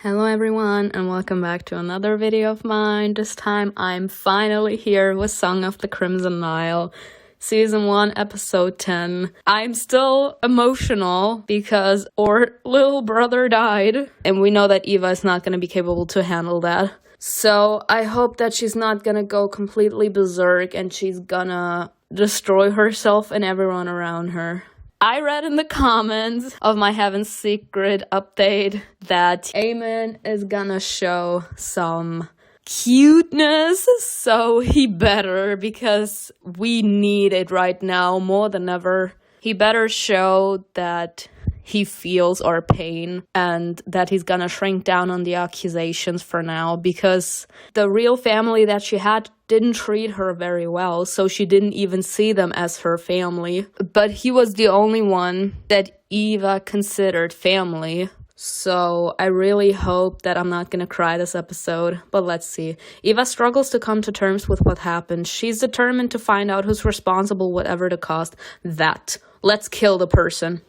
Hello everyone and welcome back to another video of mine. This time I'm finally here with Song of the Crimson Nile, Season 1, Episode 10. I'm still emotional because our little brother died, and we know that Eva is not going to be capable to handle that. So I hope that she's not going to go completely berserk and she's gonna destroy herself and everyone around her. I read in the comments of my Heaven's Secret update that Eamon is gonna show some cuteness, so he better, because we need it right now more than ever. He better show that he feels our pain and that he's gonna shrink down on the accusations for now, because the real family that she had didn't treat her very well, so she didn't even see them as her family. But he was the only one that Eva considered family. So I really hope that I'm not gonna cry this episode, but let's see. Eva struggles to come to terms with what happened. She's determined to find out who's responsible, whatever the cost. Let's kill the person.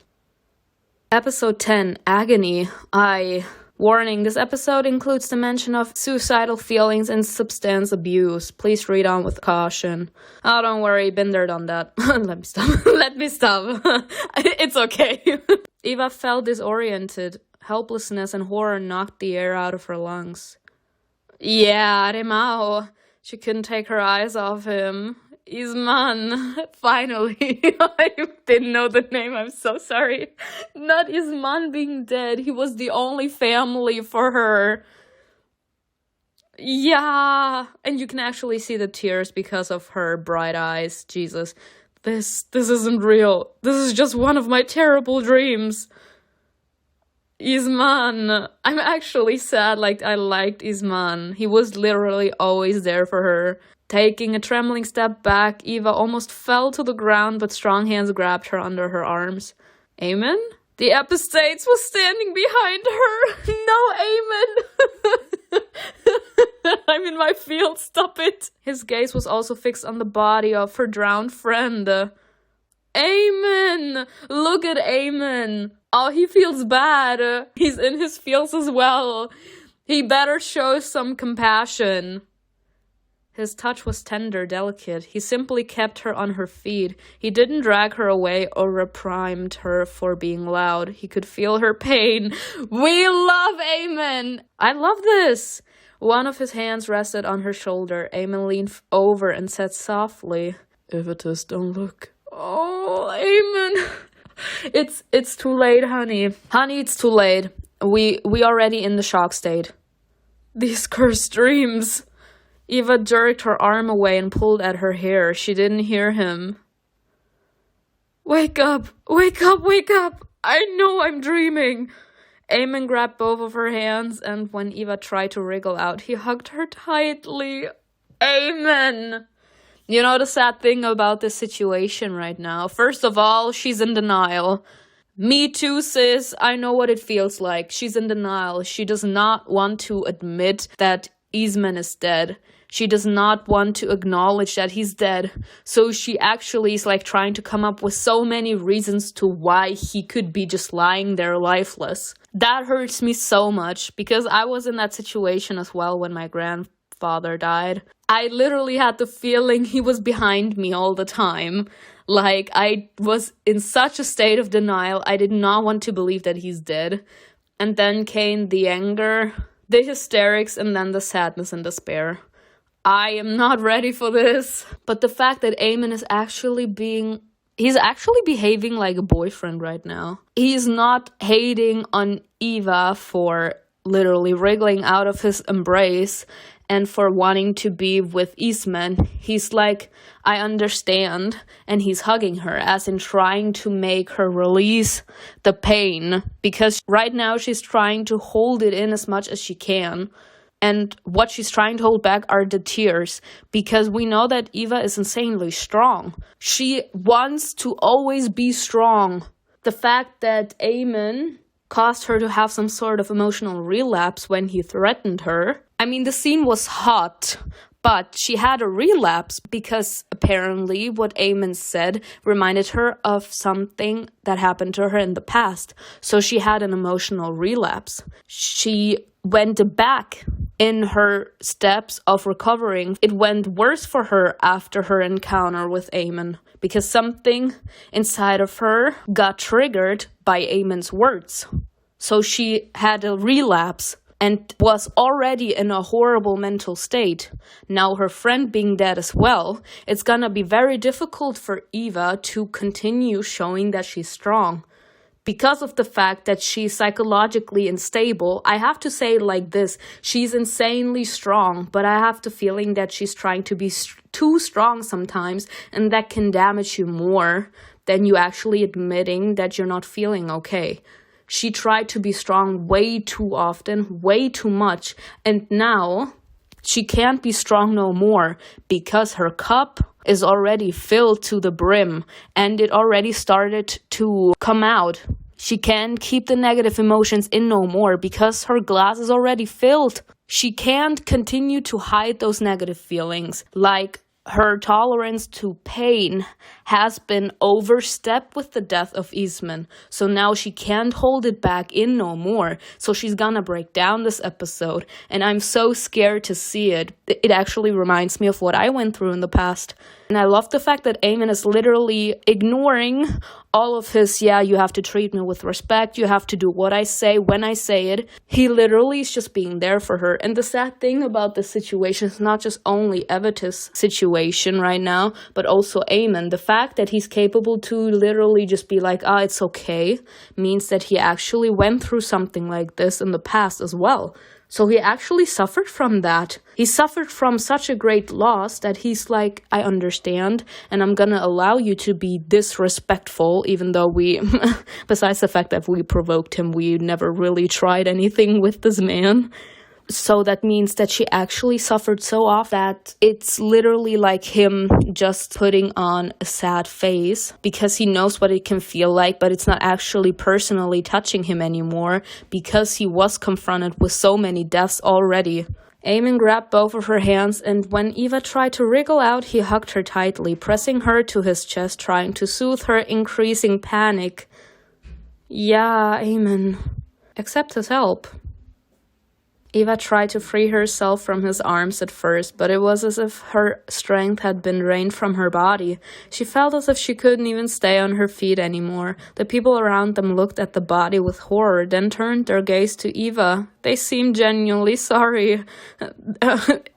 Episode 10, Agony. Warning, this episode includes the mention of suicidal feelings and substance abuse. Please read on with caution. Oh, don't worry, been there, done that. Let me stop. It's okay. Eva felt disoriented. Helplessness and horror knocked the air out of her lungs. Yeah, Remao. She couldn't take her eyes off him. Isman, finally. I didn't know the name, I'm so sorry. Not Isman being dead, he was the only family for her. Yeah, and you can actually see the tears because of her bright eyes. Jesus, this isn't real. This is just one of my terrible dreams. Isman, I'm actually sad. I liked Isman. He was literally always there for her. Taking a trembling step back, Eva almost fell to the ground, but strong hands grabbed her under her arms. Eamon? The Epistates was standing behind her. No, Eamon! I'm in my field, stop it! His gaze was also fixed on the body of her drowned friend. Eamon! Look at Eamon! Oh, he feels bad. He's in his feels as well. He better show some compassion. His touch was tender, delicate. He simply kept her on her feet. He didn't drag her away or reprimand her for being loud. He could feel her pain. We love Eamon! I love this! One of his hands rested on her shoulder. Eamon leaned over and said softly, "Ivitus, don't look." Oh, Eamon! It's too late, honey. Honey, it's too late. We already in the shock state. These cursed dreams. Eva jerked her arm away and pulled at her hair. She didn't hear him. Wake up! Wake up! Wake up! I know I'm dreaming! Eamon grabbed both of her hands, and when Eva tried to wriggle out, he hugged her tightly. Eamon! You know the sad thing about this situation right now? First of all, she's in denial. Me too, sis. I know what it feels like. She's in denial. She does not want to admit that Eastman is dead. She does not want to acknowledge that he's dead. So she actually is trying to come up with so many reasons to why he could be just lying there lifeless. That hurts me so much because I was in that situation as well when my grandfather died. I literally had the feeling he was behind me all the time. I was in such a state of denial. I did not want to believe that he's dead. And then came the anger, the hysterics, and then the sadness and despair. I am not ready for this. But the fact that Eamon is he's actually behaving like a boyfriend right now. He's not hating on Eva for literally wriggling out of his embrace and for wanting to be with Eastman. He's like, I understand, and he's hugging her, as in trying to make her release the pain, because right now she's trying to hold it in as much as she can. And what she's trying to hold back are the tears, because we know that Eva is insanely strong. She wants to always be strong. The fact that Eamon caused her to have some sort of emotional relapse when he threatened her. I mean, the scene was hot, But she had a relapse because apparently what Eamon said reminded her of something that happened to her in the past. So she had an emotional relapse. She went back in her steps of recovering. It went worse for her after her encounter with Eamon because something inside of her got triggered by Eamon's words. So she had a relapse and was already in a horrible mental state. Now her friend being dead as well, it's gonna be very difficult for Eva to continue showing that she's strong. Because of the fact that she's psychologically unstable, I have to say it like this, she's insanely strong, but I have the feeling that she's trying to be too strong sometimes, and that can damage you more than you actually admitting that you're not feeling okay. She tried to be strong way too often, way too much, and now she can't be strong no more because her cup is already filled to the brim and it already started to come out. She can't keep the negative emotions in no more because her glass is already filled. She can't continue to hide those negative feelings, like her tolerance to pain has been overstepped with the death of Eastman. So now she can't hold it back in no more. So she's gonna break down this episode. And I'm so scared to see it. It actually reminds me of what I went through in the past. And I love the fact that Eamon is literally ignoring all of his, you have to treat me with respect, you have to do what I say when I say it. He literally is just being there for her. And the sad thing about this situation is not just only Evita's situation right now, but also Eamon. The fact that he's capable to literally just be like, it's okay, means that he actually went through something like this in the past as well. So he actually suffered from that. He suffered from such a great loss that he's like, I understand, and I'm gonna allow you to be disrespectful, even though we, besides the fact that we provoked him, we never really tried anything with this man. So that means that she actually suffered so off that it's literally like him just putting on a sad face because he knows what it can feel like, but it's not actually personally touching him anymore because he was confronted with so many deaths already. Eamon grabbed both of her hands, and when Eva tried to wriggle out, he hugged her tightly, pressing her to his chest, trying to soothe her increasing panic. Yeah, Eamon. Accept his help. Eva tried to free herself from his arms at first, but it was as if her strength had been drained from her body. She felt as if she couldn't even stay on her feet anymore. The people around them looked at the body with horror, then turned their gaze to Eva. They seemed genuinely sorry.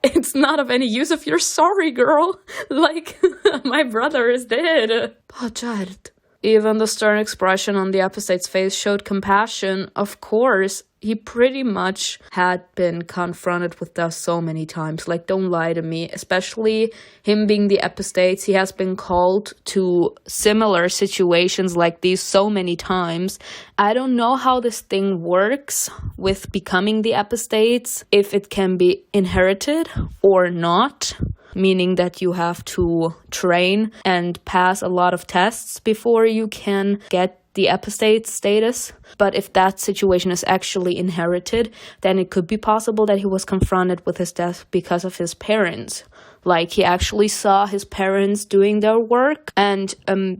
It's not of any use if you're sorry, girl. Like, my brother is dead. Poor child. Even the stern expression on the apostate's face showed compassion. Of course, he pretty much had been confronted with death so many times. Like, don't lie to me. Especially him being the apostate. He has been called to similar situations like these so many times. I don't know how this thing works with becoming the apostates, if it can be inherited or not. Meaning that you have to train and pass a lot of tests before you can get the apostate status. But if that situation is actually inherited, then it could be possible that he was confronted with his death because of his parents. Like, he actually saw his parents doing their work, and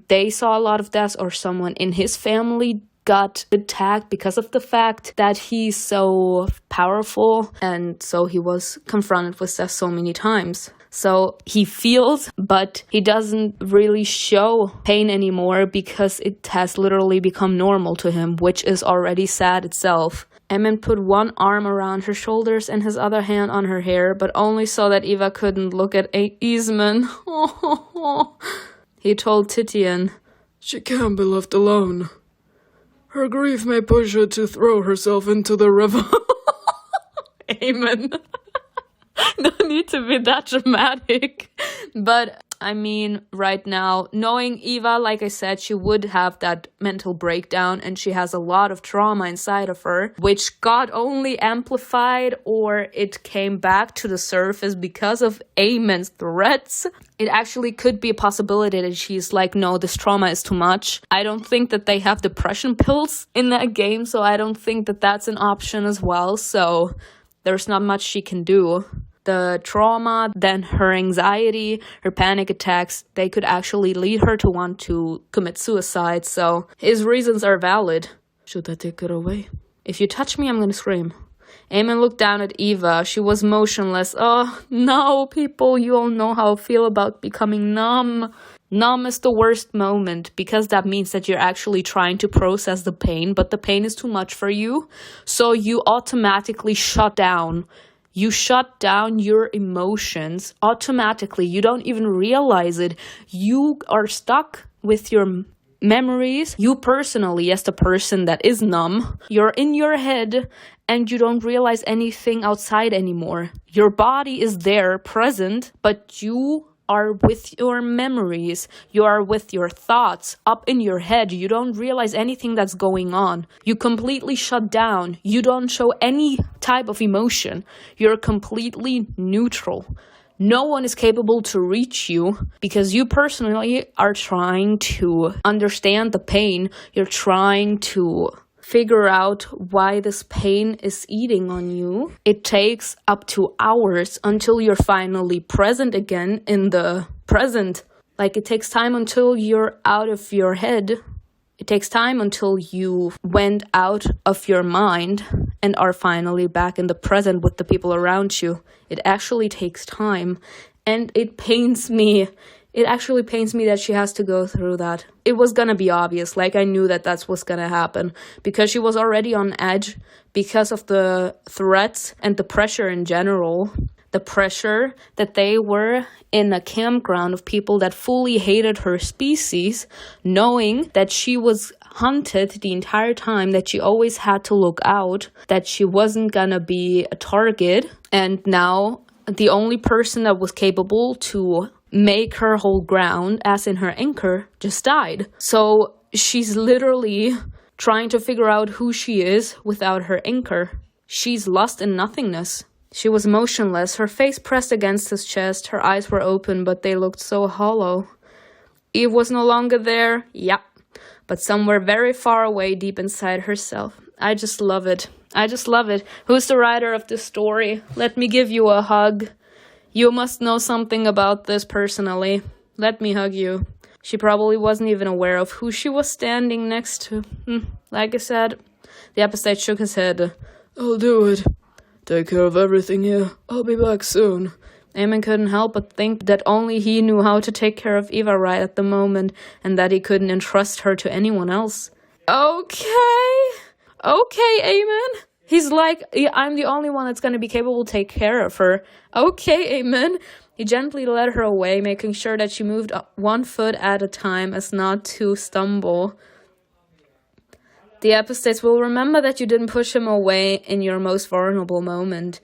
they saw a lot of deaths, or someone in his family got attacked because of the fact that he's so powerful, and so he was confronted with death so many times. So he feels, but he doesn't really show pain anymore because it has literally become normal to him, which is already sad itself. Eamon put one arm around her shoulders and his other hand on her hair, but only so that Eva couldn't look at Eastman. He told Titian, "She can't be left alone. Her grief may push her to throw herself into the river." Eamon. No need to be that dramatic. But, I mean, right now, knowing Eva, like I said, she would have that mental breakdown, and she has a lot of trauma inside of her, which got only amplified, or it came back to the surface because of Eamon's threats. It actually could be a possibility that she's like, no, this trauma is too much. I don't think that they have depression pills in that game, so I don't think that that's an option as well, so there's not much she can do. the trauma, then her anxiety, her panic attacks, they could actually lead her to want to commit suicide. So his reasons are valid. Should I take it away? If you touch me, I'm gonna scream. Eamon looked down at Eva. She was motionless. Oh, no, people, you all know how I feel about becoming numb. Numb is the worst moment, because that means that you're actually trying to process the pain, but the pain is too much for you, so you automatically shut down. You shut down your emotions automatically. You don't even realize it. You are stuck with your memories. You personally, as the person that is numb, you're in your head and you don't realize anything outside anymore. Your body is there, present, but you are with your memories, you are with your thoughts up in your head. You don't realize anything that's going on. You completely shut down. You don't show any type of emotion. You're completely neutral. No one is capable to reach you because you personally are trying to understand the pain. You're trying to figure out why this pain is eating on you. It takes up to hours until you're finally present again in the present. Like, it takes time until you're out of your head. It takes time until you went out of your mind and are finally back in the present with the people around you. It actually takes time, and it pains me. It actually pains me that she has to go through that. It was gonna be obvious, like I knew that that's what's gonna happen, because she was already on edge because of the threats and the pressure in general. The pressure that they were in a campground of people that fully hated her species, knowing that she was hunted the entire time, that she always had to look out, that she wasn't gonna be a target, and now the only person that was capable to make her hold ground, as in her anchor, just died. So she's literally trying to figure out who she is without her anchor. She's lost in nothingness. She was motionless, her face pressed against his chest, her eyes were open, but they looked so hollow. Eve was no longer there, but somewhere very far away deep inside herself. I just love it. I just love it. Who's the writer of this story? Let me give you a hug. You must know something about this personally. Let me hug you. She probably wasn't even aware of who she was standing next to. Like I said, the episode shook his head. I'll do it. Take care of everything here. I'll be back soon. Eamon couldn't help but think that only he knew how to take care of Eva right at the moment, and that he couldn't entrust her to anyone else. Okay, Eamon. He's like, I'm the only one that's going to be capable to take care of her. Okay, Eamon. He gently led her away, making sure that she moved 1 foot at a time as not to stumble. The epistates will remember that you didn't push him away in your most vulnerable moment.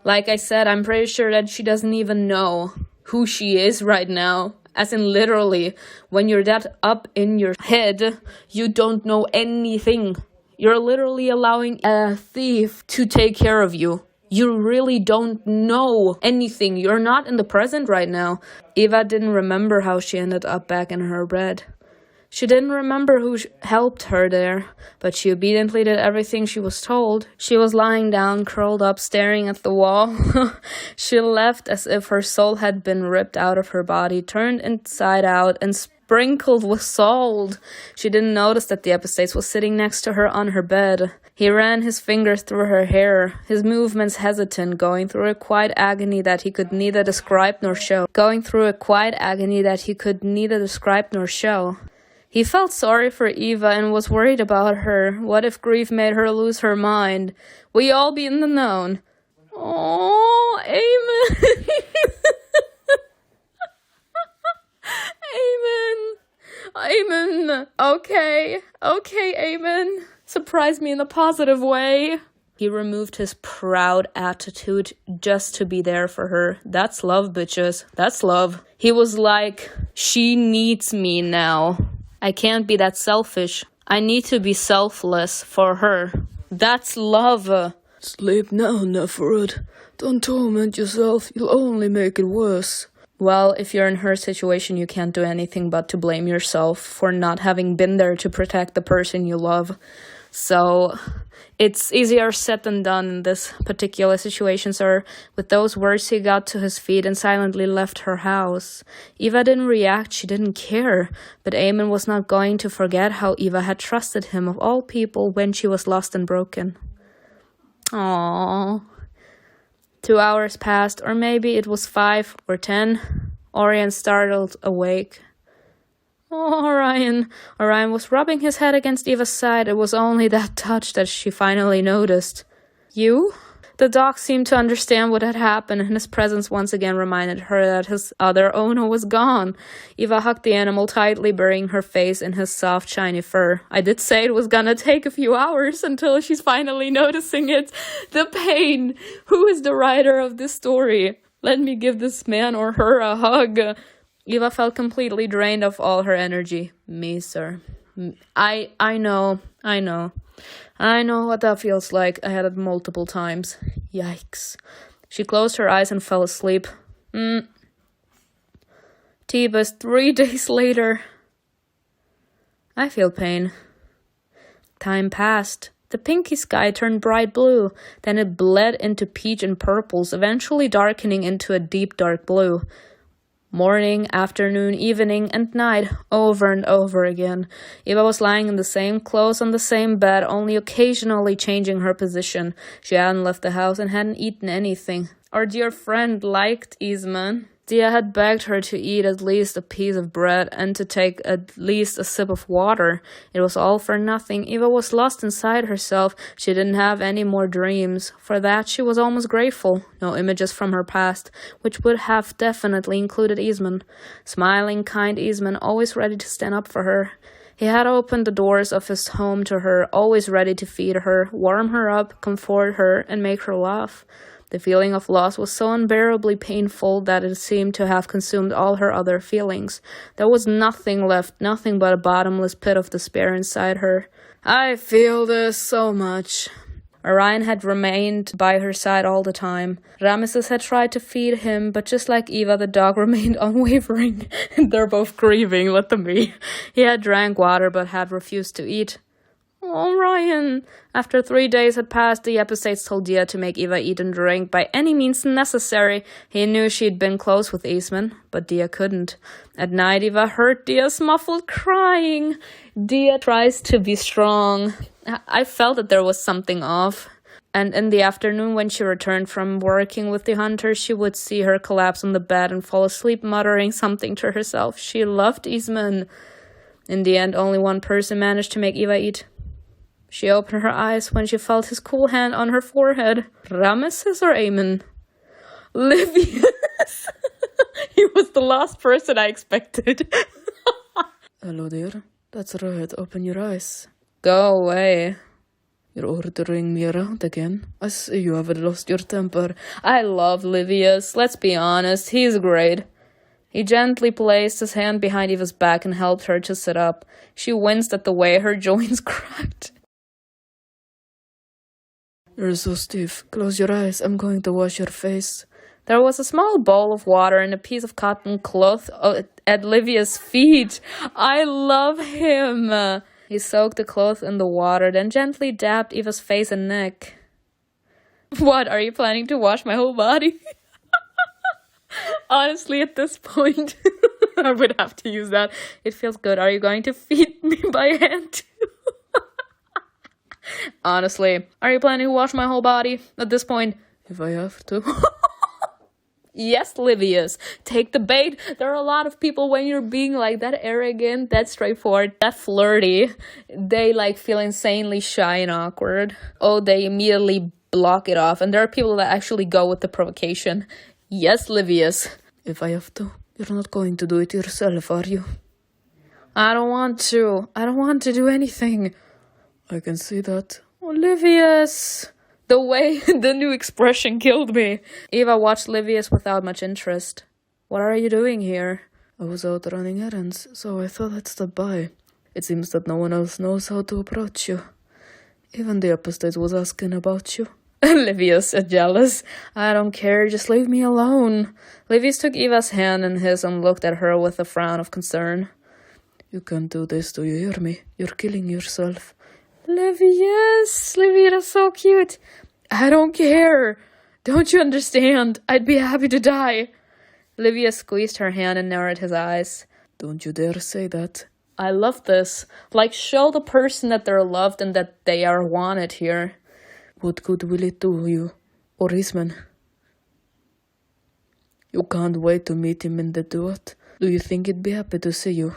Like I said, I'm pretty sure that she doesn't even know who she is right now. As in, literally, when you're that up in your head, you don't know anything. You're literally allowing a thief to take care of you. You really don't know anything. You're not in the present right now. Eva didn't remember how she ended up back in her bed. She didn't remember who helped her there, but she obediently did everything she was told. She was lying down, curled up, staring at the wall. She left as if her soul had been ripped out of her body, turned inside out, and sprinkled with salt. She didn't notice that the epistates was sitting next to her on her bed. He ran his fingers through her hair, his movements hesitant, going through a quiet agony that he could neither describe nor show. He felt sorry for Eva and was worried about her. What if grief made her lose her mind? We all be in the known. Oh, Eamon. Eamon. Okay, Eamon. Surprise me in a positive way. He removed his proud attitude just to be there for her. That's love, bitches. That's love. He was like, she needs me now. I can't be that selfish. I need to be selfless for her. That's love. Sleep now, Neferud. Don't torment yourself. You'll only make it worse. Well, if you're in her situation, you can't do anything but to blame yourself for not having been there to protect the person you love. So it's easier said than done in this particular situation, sir. With those words, he got to his feet and silently left her house. Eva didn't react, she didn't care. But Eamon was not going to forget how Eva had trusted him of all people when she was lost and broken. Aww. 2 hours passed, or maybe it was 5 or 10. Orion startled awake. Oh, Orion. Orion was rubbing his head against Eva's side. It was only that touch that she finally noticed. You? The dog seemed to understand what had happened, and his presence once again reminded her that his other owner was gone. Eva hugged the animal tightly, burying her face in his soft, shiny fur. I did say it was gonna take a few hours until she's finally noticing it. The pain! Who is the writer of this story? Let me give this man or her a hug. Eva felt completely drained of all her energy. Me, sir. I know what that feels like. I had it multiple times. Yikes. She closed her eyes and fell asleep. T-bus 3 days later. I feel pain. Time passed. The pinky sky turned bright blue. Then it bled into peach and purples, eventually darkening into a deep dark blue. Morning, afternoon, evening, and night, over and over again. Eva was lying in the same clothes on the same bed, only occasionally changing her position. She hadn't left the house and hadn't eaten anything. Our dear friend liked Eastman. Dia had begged her to eat at least a piece of bread and to take at least a sip of water. It was all for nothing. Eva was lost inside herself. She didn't have any more dreams. For that, she was almost grateful. No images from her past, which would have definitely included Eastman. Smiling, kind Eastman, always ready to stand up for her. He had opened the doors of his home to her, always ready to feed her, warm her up, comfort her, and make her laugh. The feeling of loss was so unbearably painful that it seemed to have consumed all her other feelings. There was nothing left, nothing but a bottomless pit of despair inside her. I feel this so much. Orion had remained by her side all the time. Ramesses had tried to feed him, but just like Eva, the dog remained unwavering. They're both grieving, let them be. He had drank water, but had refused to eat. Orion! After 3 days had passed, the episodes told Dia to make Eva eat and drink by any means necessary. He knew she'd been close with Eastman, but Dia couldn't. At night, Eva heard Dia's muffled crying. Dia tries to be strong. I felt that there was something off. And in the afternoon, when she returned from working with the hunters, she would see her collapse on the bed and fall asleep, muttering something to herself. She loved Eastman. In the end, only one person managed to make Eva eat. She opened her eyes when she felt his cool hand on her forehead. Ramesses or Eamon? Livius! He was the last person I expected. Hello dear, that's right, open your eyes. Go away. You're ordering me around again. I see you haven't lost your temper. I love Livius, let's be honest, he's great. He gently placed his hand behind Eva's back and helped her to sit up. She winced at the way her joints cracked. You're so stiff. Close your eyes. I'm going to wash your face. There was a small bowl of water and a piece of cotton cloth at Livia's feet. I love him. He soaked the cloth in the water, then gently dabbed Eva's face and neck. What, are you planning to wash my whole body? Honestly, at this point, I would have to use that. It feels good. Are you going to feed me by hand too? Honestly, are you planning to wash my whole body at this point? If I have to. Yes, Livius. Take the bait. There are a lot of people when you're being like that arrogant, that straightforward, that flirty, they like feel insanely shy and awkward. Oh, they immediately block it off. And there are people that actually go with the provocation. Yes, Livius. If I have to. You're not going to do it yourself, are you? I don't want to. I don't want to do anything. I can see that. Livius! The way the new expression killed me. Eva watched Livius without much interest. What are you doing here? I was out running errands, so I thought I'd stop by. It seems that no one else knows how to approach you. Even the upstate was asking about you. Livius is jealous. I don't care, just leave me alone. Livius took Eva's hand in his and looked at her with a frown of concern. You can't do this, do you hear me? You're killing yourself. Livius, Livius is so cute. I don't care. Don't you understand? I'd be happy to die. Livius squeezed her hand and narrowed his eyes. Don't you dare say that. I love this. Like, show the person that they're loved and that they are wanted here. What good will it do you? Or Eastman? You can't wait to meet him in the duet. Do you think he'd be happy to see you?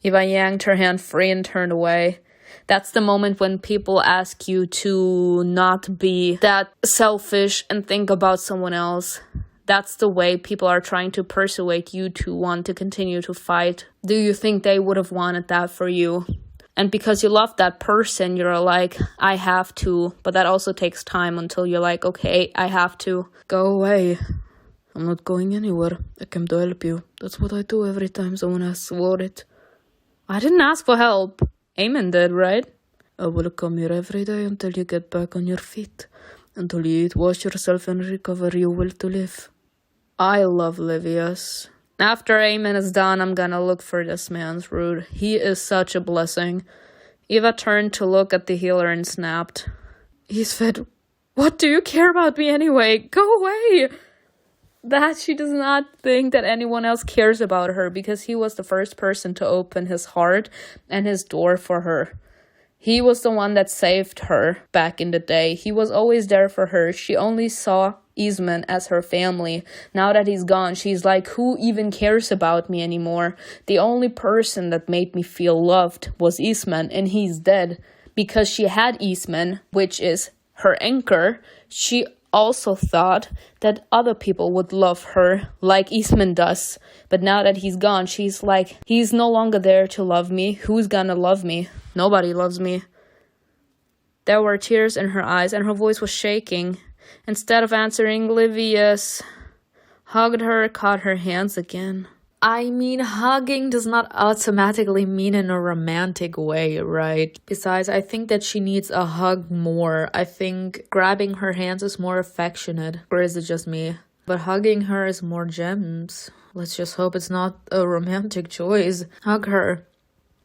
Eva yanked her hand free and turned away. That's the moment when people ask you to not be that selfish and think about someone else. That's the way people are trying to persuade you to want to continue to fight. Do you think they would have wanted that for you? And because you love that person, you're like, I have to. But that also takes time until you're like, okay, I have to. Go away. I'm not going anywhere. I came to help you. That's what I do every time someone asks for it. I didn't ask for help. Eamon did, right? I will come here every day until you get back on your feet. Until you eat, wash yourself and recover your will to live. I love Livius. After Eamon is done, I'm gonna look for this man's root. He is such a blessing. Eva turned to look at the healer and snapped. He's fed. What do you care about me anyway? Go away! That she does not think that anyone else cares about her because he was the first person to open his heart and his door for her. He was the one that saved her back in the day. He was always there for her. She only saw Eastman as her family. Now that he's gone, she's like, who even cares about me anymore? The only person that made me feel loved was Eastman, and he's dead. Because she had Eastman, which is her anchor, she also thought that other people would love her like Eastman does. But now that he's gone, she's like, he's no longer there to love me. Who's gonna love me? Nobody loves me. There were tears in her eyes and her voice was shaking. Instead of answering, Livius hugged her, caught her hands again. I mean, hugging does not automatically mean in a romantic way, right? Besides, I think that she needs a hug more. I think grabbing her hands is more affectionate. Or is it just me? But hugging her is more gems. Let's just hope it's not a romantic choice. Hug her.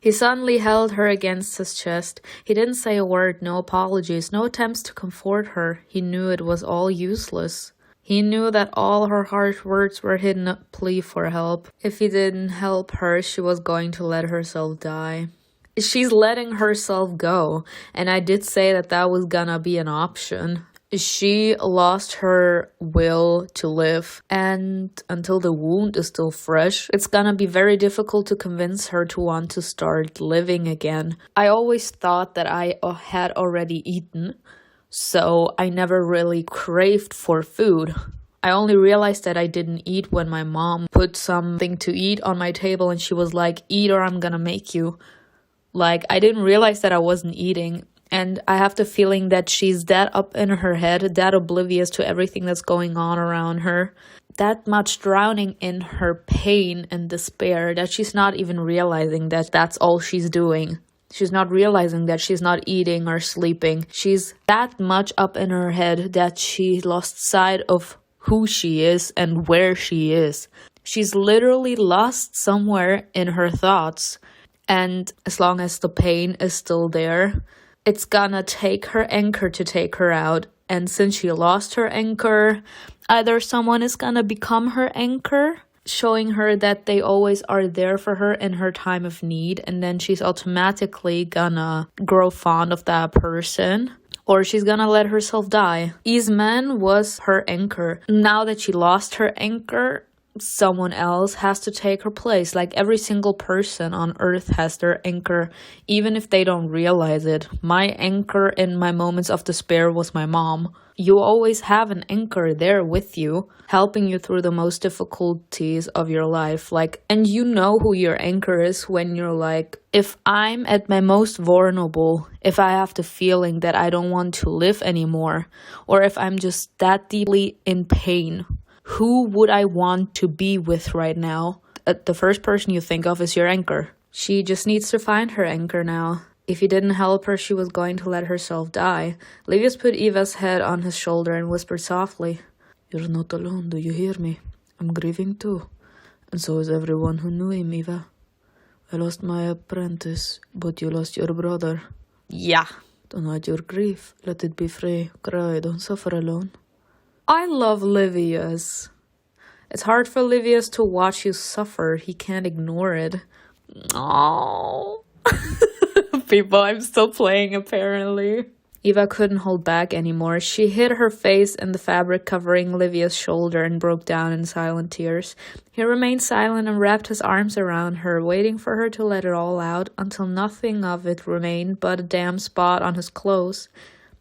He suddenly held her against his chest. He didn't say a word, no apologies, no attempts to comfort her. He knew it was all useless. He knew that all her harsh words were hidden a plea for help. If he didn't help her, she was going to let herself die. She's letting herself go, and I did say that that was gonna be an option. She lost her will to live, and until the wound is still fresh, it's gonna be very difficult to convince her to want to start living again. I always thought that I had already eaten, so I never really craved for food. I only realized that I didn't eat when my mom put something to eat on my table and she was like, eat or I'm gonna make you. Like, I didn't realize that I wasn't eating. And I have the feeling that she's that up in her head, that oblivious to everything that's going on around her, that much drowning in her pain and despair that she's not even realizing that that's all she's doing. She's not realizing that she's not eating or sleeping. She's that much up in her head that she lost sight of who she is and where she is. She's literally lost somewhere in her thoughts. And as long as the pain is still there, it's gonna take her anchor to take her out. And since she lost her anchor, either someone is gonna become her anchor, showing her that they always are there for her in her time of need, and then she's automatically gonna grow fond of that person, or she's gonna let herself die. Eastman was her anchor. Now that she lost her anchor, someone else has to take her place. Like, every single person on earth has their anchor, even if they don't realize it. My anchor in my moments of despair was my mom. You always have an anchor there with you, helping you through the most difficulties of your life. Like, and you know who your anchor is when you're like, if I'm at my most vulnerable, if I have the feeling that I don't want to live anymore, or if I'm just that deeply in pain, who would I want to be with right now? The first person you think of is your anchor. She just needs to find her anchor now. If he didn't help her, she was going to let herself die. Livius put Eva's head on his shoulder and whispered softly, "You're not alone, do you hear me? I'm grieving too. And so is everyone who knew him, Eva. I lost my apprentice, but you lost your brother." Yeah, Don't hide your grief. Let it be free. Cry. Don't suffer alone. I love Livius. It's hard for Livius to watch you suffer. He can't ignore it. Oh. People, I'm still playing apparently. Eva couldn't hold back anymore. She hid her face in the fabric covering Livia's shoulder and broke down in silent tears. He remained silent and wrapped his arms around her, waiting for her to let it all out until nothing of it remained but a damp spot on his clothes.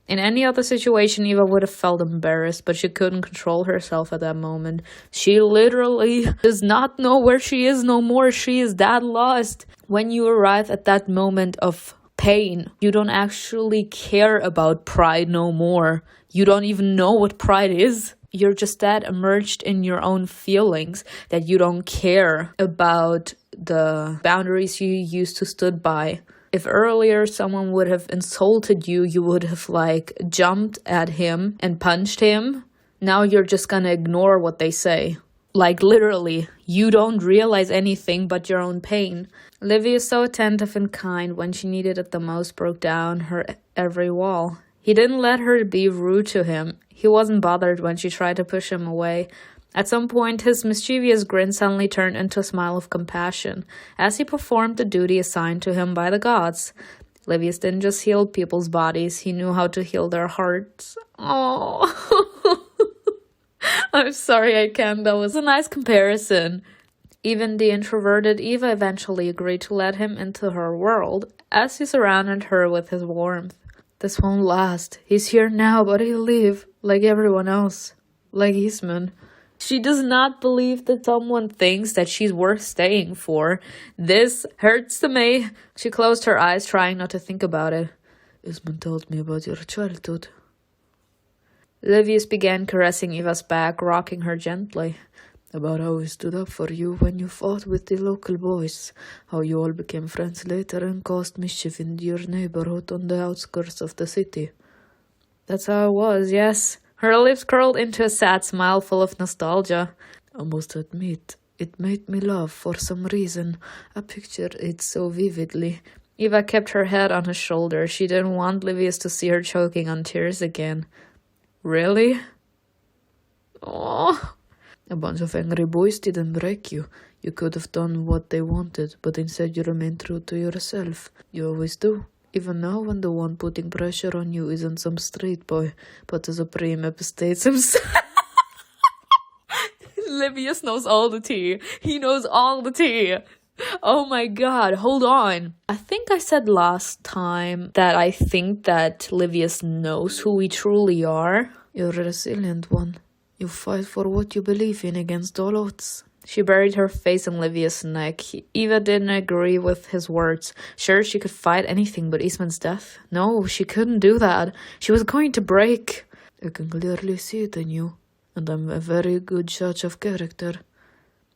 In any other situation, Eva would have felt embarrassed, but she couldn't control herself at that moment. She literally does not know where she is no more. She is that lost. When you arrive at that moment of pain, you don't actually care about pride no more. You don't even know what pride is. You're just that immersed in your own feelings that you don't care about the boundaries you used to stood by. If earlier someone would have insulted you, you would have jumped at him and punched him. Now you're just gonna ignore what they say. Literally, you don't realize anything but your own pain. Livia, so attentive and kind when she needed it the most, broke down her every wall. He didn't let her be rude to him. He wasn't bothered when she tried to push him away. At some point, his mischievous grin suddenly turned into a smile of compassion as he performed the duty assigned to him by the gods. Livius didn't just heal people's bodies, he knew how to heal their hearts. Oh, I'm sorry I can't. That was a nice comparison. Even the introverted Eva eventually agreed to let him into her world as he surrounded her with his warmth. This won't last. He's here now, but he'll leave, like everyone else. Like Eastman. She does not believe that someone thinks that she's worth staying for. This hurts to me. She closed her eyes, trying not to think about it. Eastman told me about your childhood. Livius began caressing Eva's back, rocking her gently. About how he stood up for you when you fought with the local boys, how you all became friends later and caused mischief in your neighborhood on the outskirts of the city. That's how it was, yes. Her lips curled into a sad smile full of nostalgia. I must admit, it made me laugh for some reason. I pictured it so vividly. Eva kept her head on his shoulder. She didn't want Livius to see her choking on tears again. Really? Oh. A bunch of angry boys didn't break you. You could have done what they wanted, but instead you remained true to yourself. You always do. Even now when the one putting pressure on you isn't some street boy, but the supreme epistate himself. Livius knows all the tea. He knows all the tea. Oh my god, hold on. I think I said last time that I think that Livius knows who we truly are. You're a resilient one. You fight for what you believe in against all odds. She buried her face in Livia's neck. Eva didn't agree with his words. Sure, she could fight anything but Eastman's death. No, she couldn't do that. She was going to break. I can clearly see it in you, and I'm a very good judge of character.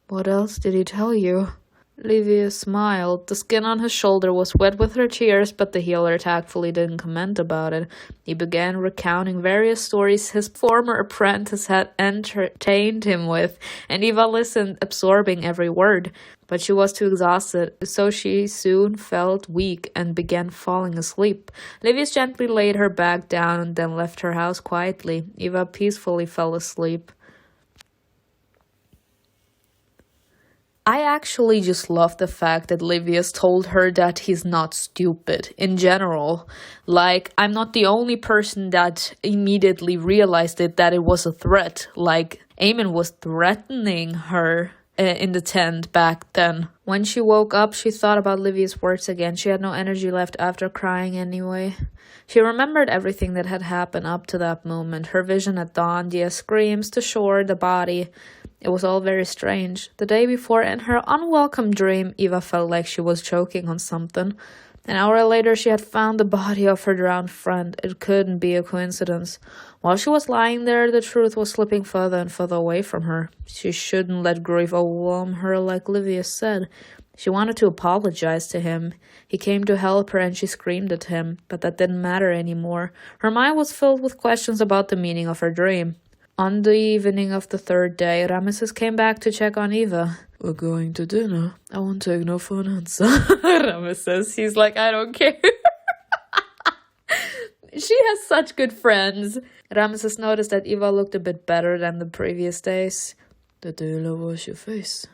What else did he tell you? Livia smiled. The skin on his shoulder was wet with her tears, but the healer tactfully didn't comment about it. He began recounting various stories his former apprentice had entertained him with, and Eva listened, absorbing every word. But she was too exhausted, so she soon felt weak and began falling asleep. Livius gently laid her back down and then left her house quietly. Eva peacefully fell asleep. I actually just love the fact that Livius told her that he's not stupid in general. I'm not the only person that immediately realized that it was a threat. Eamon was threatening her in the tent back then. When she woke up, she thought about Livia's words again. She had no energy left after crying anyway. She remembered everything that had happened up to that moment. Her vision at dawn, the screams, the shore, the body. It was all very strange. The day before, in her unwelcome dream, Eva felt like she was choking on something. An hour later, she had found the body of her drowned friend. It couldn't be a coincidence. While she was lying there, the truth was slipping further and further away from her. She shouldn't let grief overwhelm her like Livia said. She wanted to apologize to him. He came to help her and she screamed at him, but that didn't matter anymore. Her mind was filled with questions about the meaning of her dream. On the evening of the third day, Ramesses came back to check on Eva. We're going to dinner. I won't take no for an answer. Ramesses, he's like, I don't care. She has such good friends. Ramesses noticed that Eva looked a bit better than the previous days. Did you wash your face?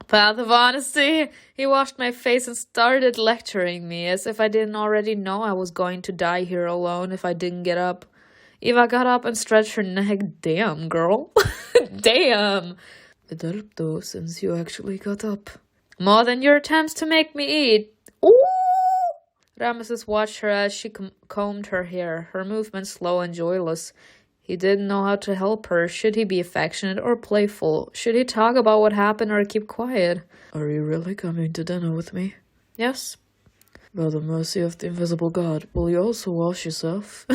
Path of honesty. He washed my face and started lecturing me as if I didn't already know I was going to die here alone if I didn't get up. Eva got up and stretched her neck. Damn, girl. Damn. It helped though, since you actually got up. More than your attempts to make me eat. Ooh! Ramesses watched her as she combed her hair, her movements slow and joyless. He didn't know how to help her. Should he be affectionate or playful? Should he talk about what happened or keep quiet? Are you really coming to dinner with me? Yes. By the mercy of the invisible God, will you also wash yourself?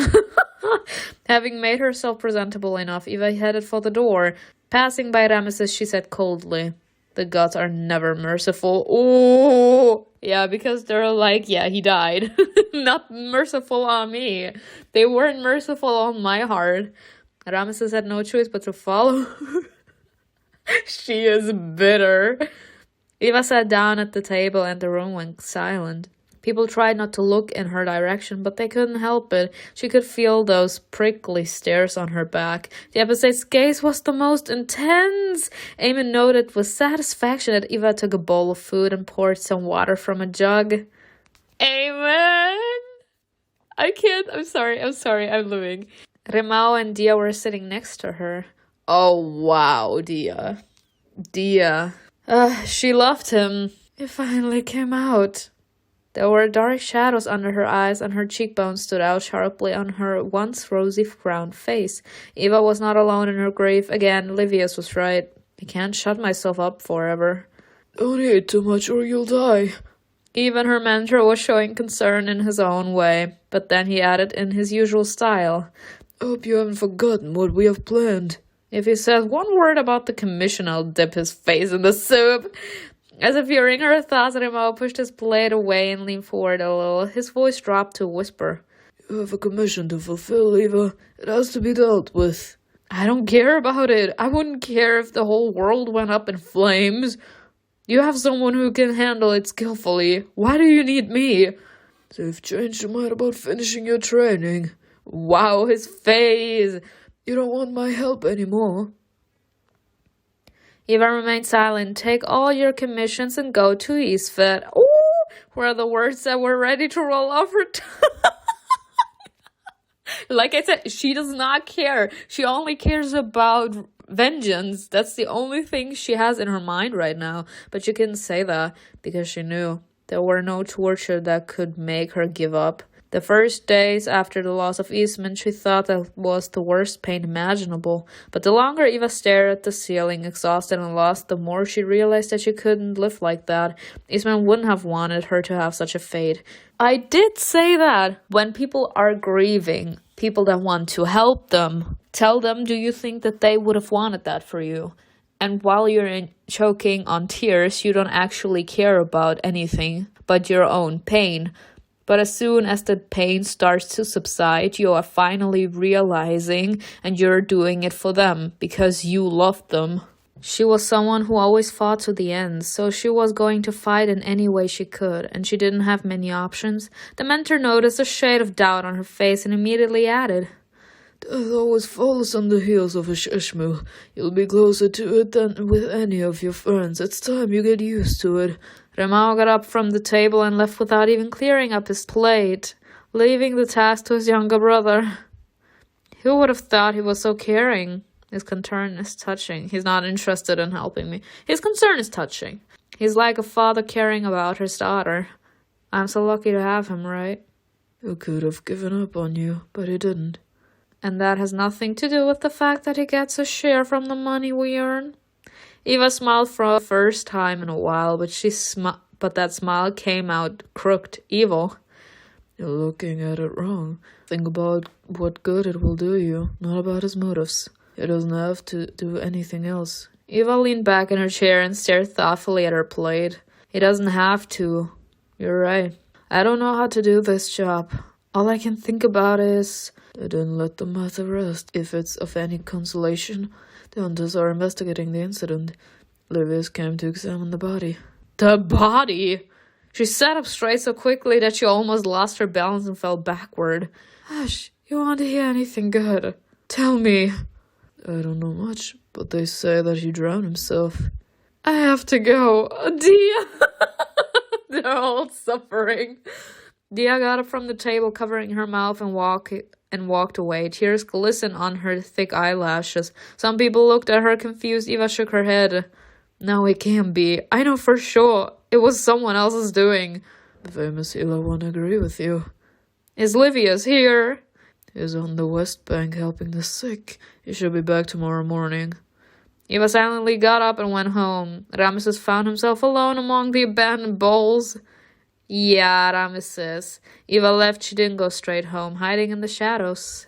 Having made herself presentable enough, Eva headed for the door. Passing by Ramesses, she said coldly, "The gods are never merciful." Ooh! Yeah, because they're like, yeah, he died. Not merciful on me. They weren't merciful on my heart. Ramesses had no choice but to follow her. She is bitter. Eva sat down at the table and the room went silent. People tried not to look in her direction, but they couldn't help it. She could feel those prickly stares on her back. The episode's gaze was the most intense. Eamon noted with satisfaction that Eva took a bowl of food and poured some water from a jug. Eamon! I can't. I'm sorry. I'm leaving. Remao and Dia were sitting next to her. Oh, wow, Dia. She loved him. It finally came out. There were dark shadows under her eyes, and her cheekbones stood out sharply on her once rosy round face. Eva was not alone in her grief. Again, Livius was right. I can't shut myself up forever. Don't eat too much or you'll die. Even her mentor was showing concern in his own way, but then he added in his usual style, I hope you haven't forgotten what we have planned. If he says one word about the commission, I'll dip his face in the soup. As if hearing her thoughts, Remo pushed his plate away and leaned forward a little. His voice dropped to a whisper. You have a commission to fulfill, Eva. It has to be dealt with. I don't care about it. I wouldn't care if the whole world went up in flames. You have someone who can handle it skillfully. Why do you need me? So you've changed your mind about finishing your training. Wow, his face. You don't want my help anymore. Eva remained silent. Take all your commissions and go to Eastfit. Ooh, were the words that were ready to roll off her tongue. Like I said, she does not care. She only cares about vengeance. That's the only thing she has in her mind right now. But she couldn't say that because she knew there were no torture that could make her give up. The first days after the loss of Eastman, she thought that was the worst pain imaginable. But the longer Eva stared at the ceiling, exhausted and lost, the more she realized that she couldn't live like that. Eastman wouldn't have wanted her to have such a fate. I did say that. When people are grieving, people that want to help them, tell them, do you think that they would have wanted that for you? And while you're choking on tears, you don't actually care about anything but your own pain. But as soon as the pain starts to subside, you are finally realizing and you're doing it for them because you loved them. She was someone who always fought to the end, so she was going to fight in any way she could, and she didn't have many options. The mentor noticed a shade of doubt on her face and immediately added, Death always follows on the heels of a shishmu. You'll be closer to it than with any of your friends. It's time you get used to it. Remao got up from the table and left without even clearing up his plate, leaving the task to his younger brother. Who would have thought he was so caring? His concern is touching. He's not interested in helping me. His concern is touching. He's like a father caring about his daughter. I'm so lucky to have him, right? He could have given up on you, but he didn't. And that has nothing to do with the fact that he gets a share from the money we earn. Eva smiled for the first time in a while, but that smile came out crooked, evil. You're looking at it wrong. Think about what good it will do you, not about his motives. He doesn't have to do anything else. Eva leaned back in her chair and stared thoughtfully at her plate. He doesn't have to. You're right. I don't know how to do this job. All I can think about is... Then let the matter rest. If it's of any consolation, the hunters are investigating the incident. Livius came to examine the body. The body? She sat up straight so quickly that she almost lost her balance and fell backward. Hush, you want to hear anything good? Tell me. I don't know much, but they say that he drowned himself. I have to go. Dia! They're all suffering. Dia got up from the table, covering her mouth, and walked away. Tears glistened on her thick eyelashes. Some people looked at her confused. Eva shook her head. No, it can't be. I know for sure. It was someone else's doing. The famous healer won't agree with you. Is Livius here? He's on the West Bank helping the sick. He should be back tomorrow morning. Eva silently got up and went home. Ramesses found himself alone among the abandoned bowls. Yeah, Ramesses. Eva left. She didn't go straight home, hiding in the shadows.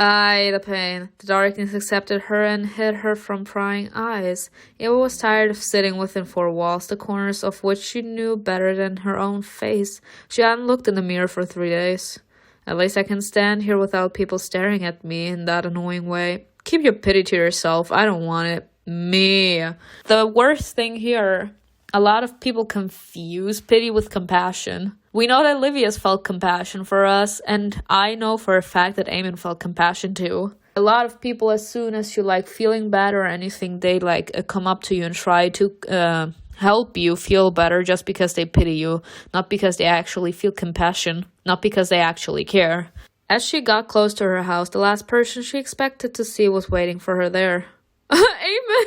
Aye, the pain. The darkness accepted her and hid her from prying eyes. Eva was tired of sitting within four walls, the corners of which she knew better than her own face. She hadn't looked in the mirror for 3 days. At least I can stand here without people staring at me in that annoying way. Keep your pity to yourself. I don't want it. Me. The worst thing here, a lot of people confuse pity with compassion. We know that Livius felt compassion for us, and I know for a fact that Eamon felt compassion too. A lot of people, as soon as you feeling bad or anything, they come up to you and try to help you feel better just because they pity you, not because they actually feel compassion, not because they actually care. As she got close to her house, the last person she expected to see was waiting for her there. Eamon!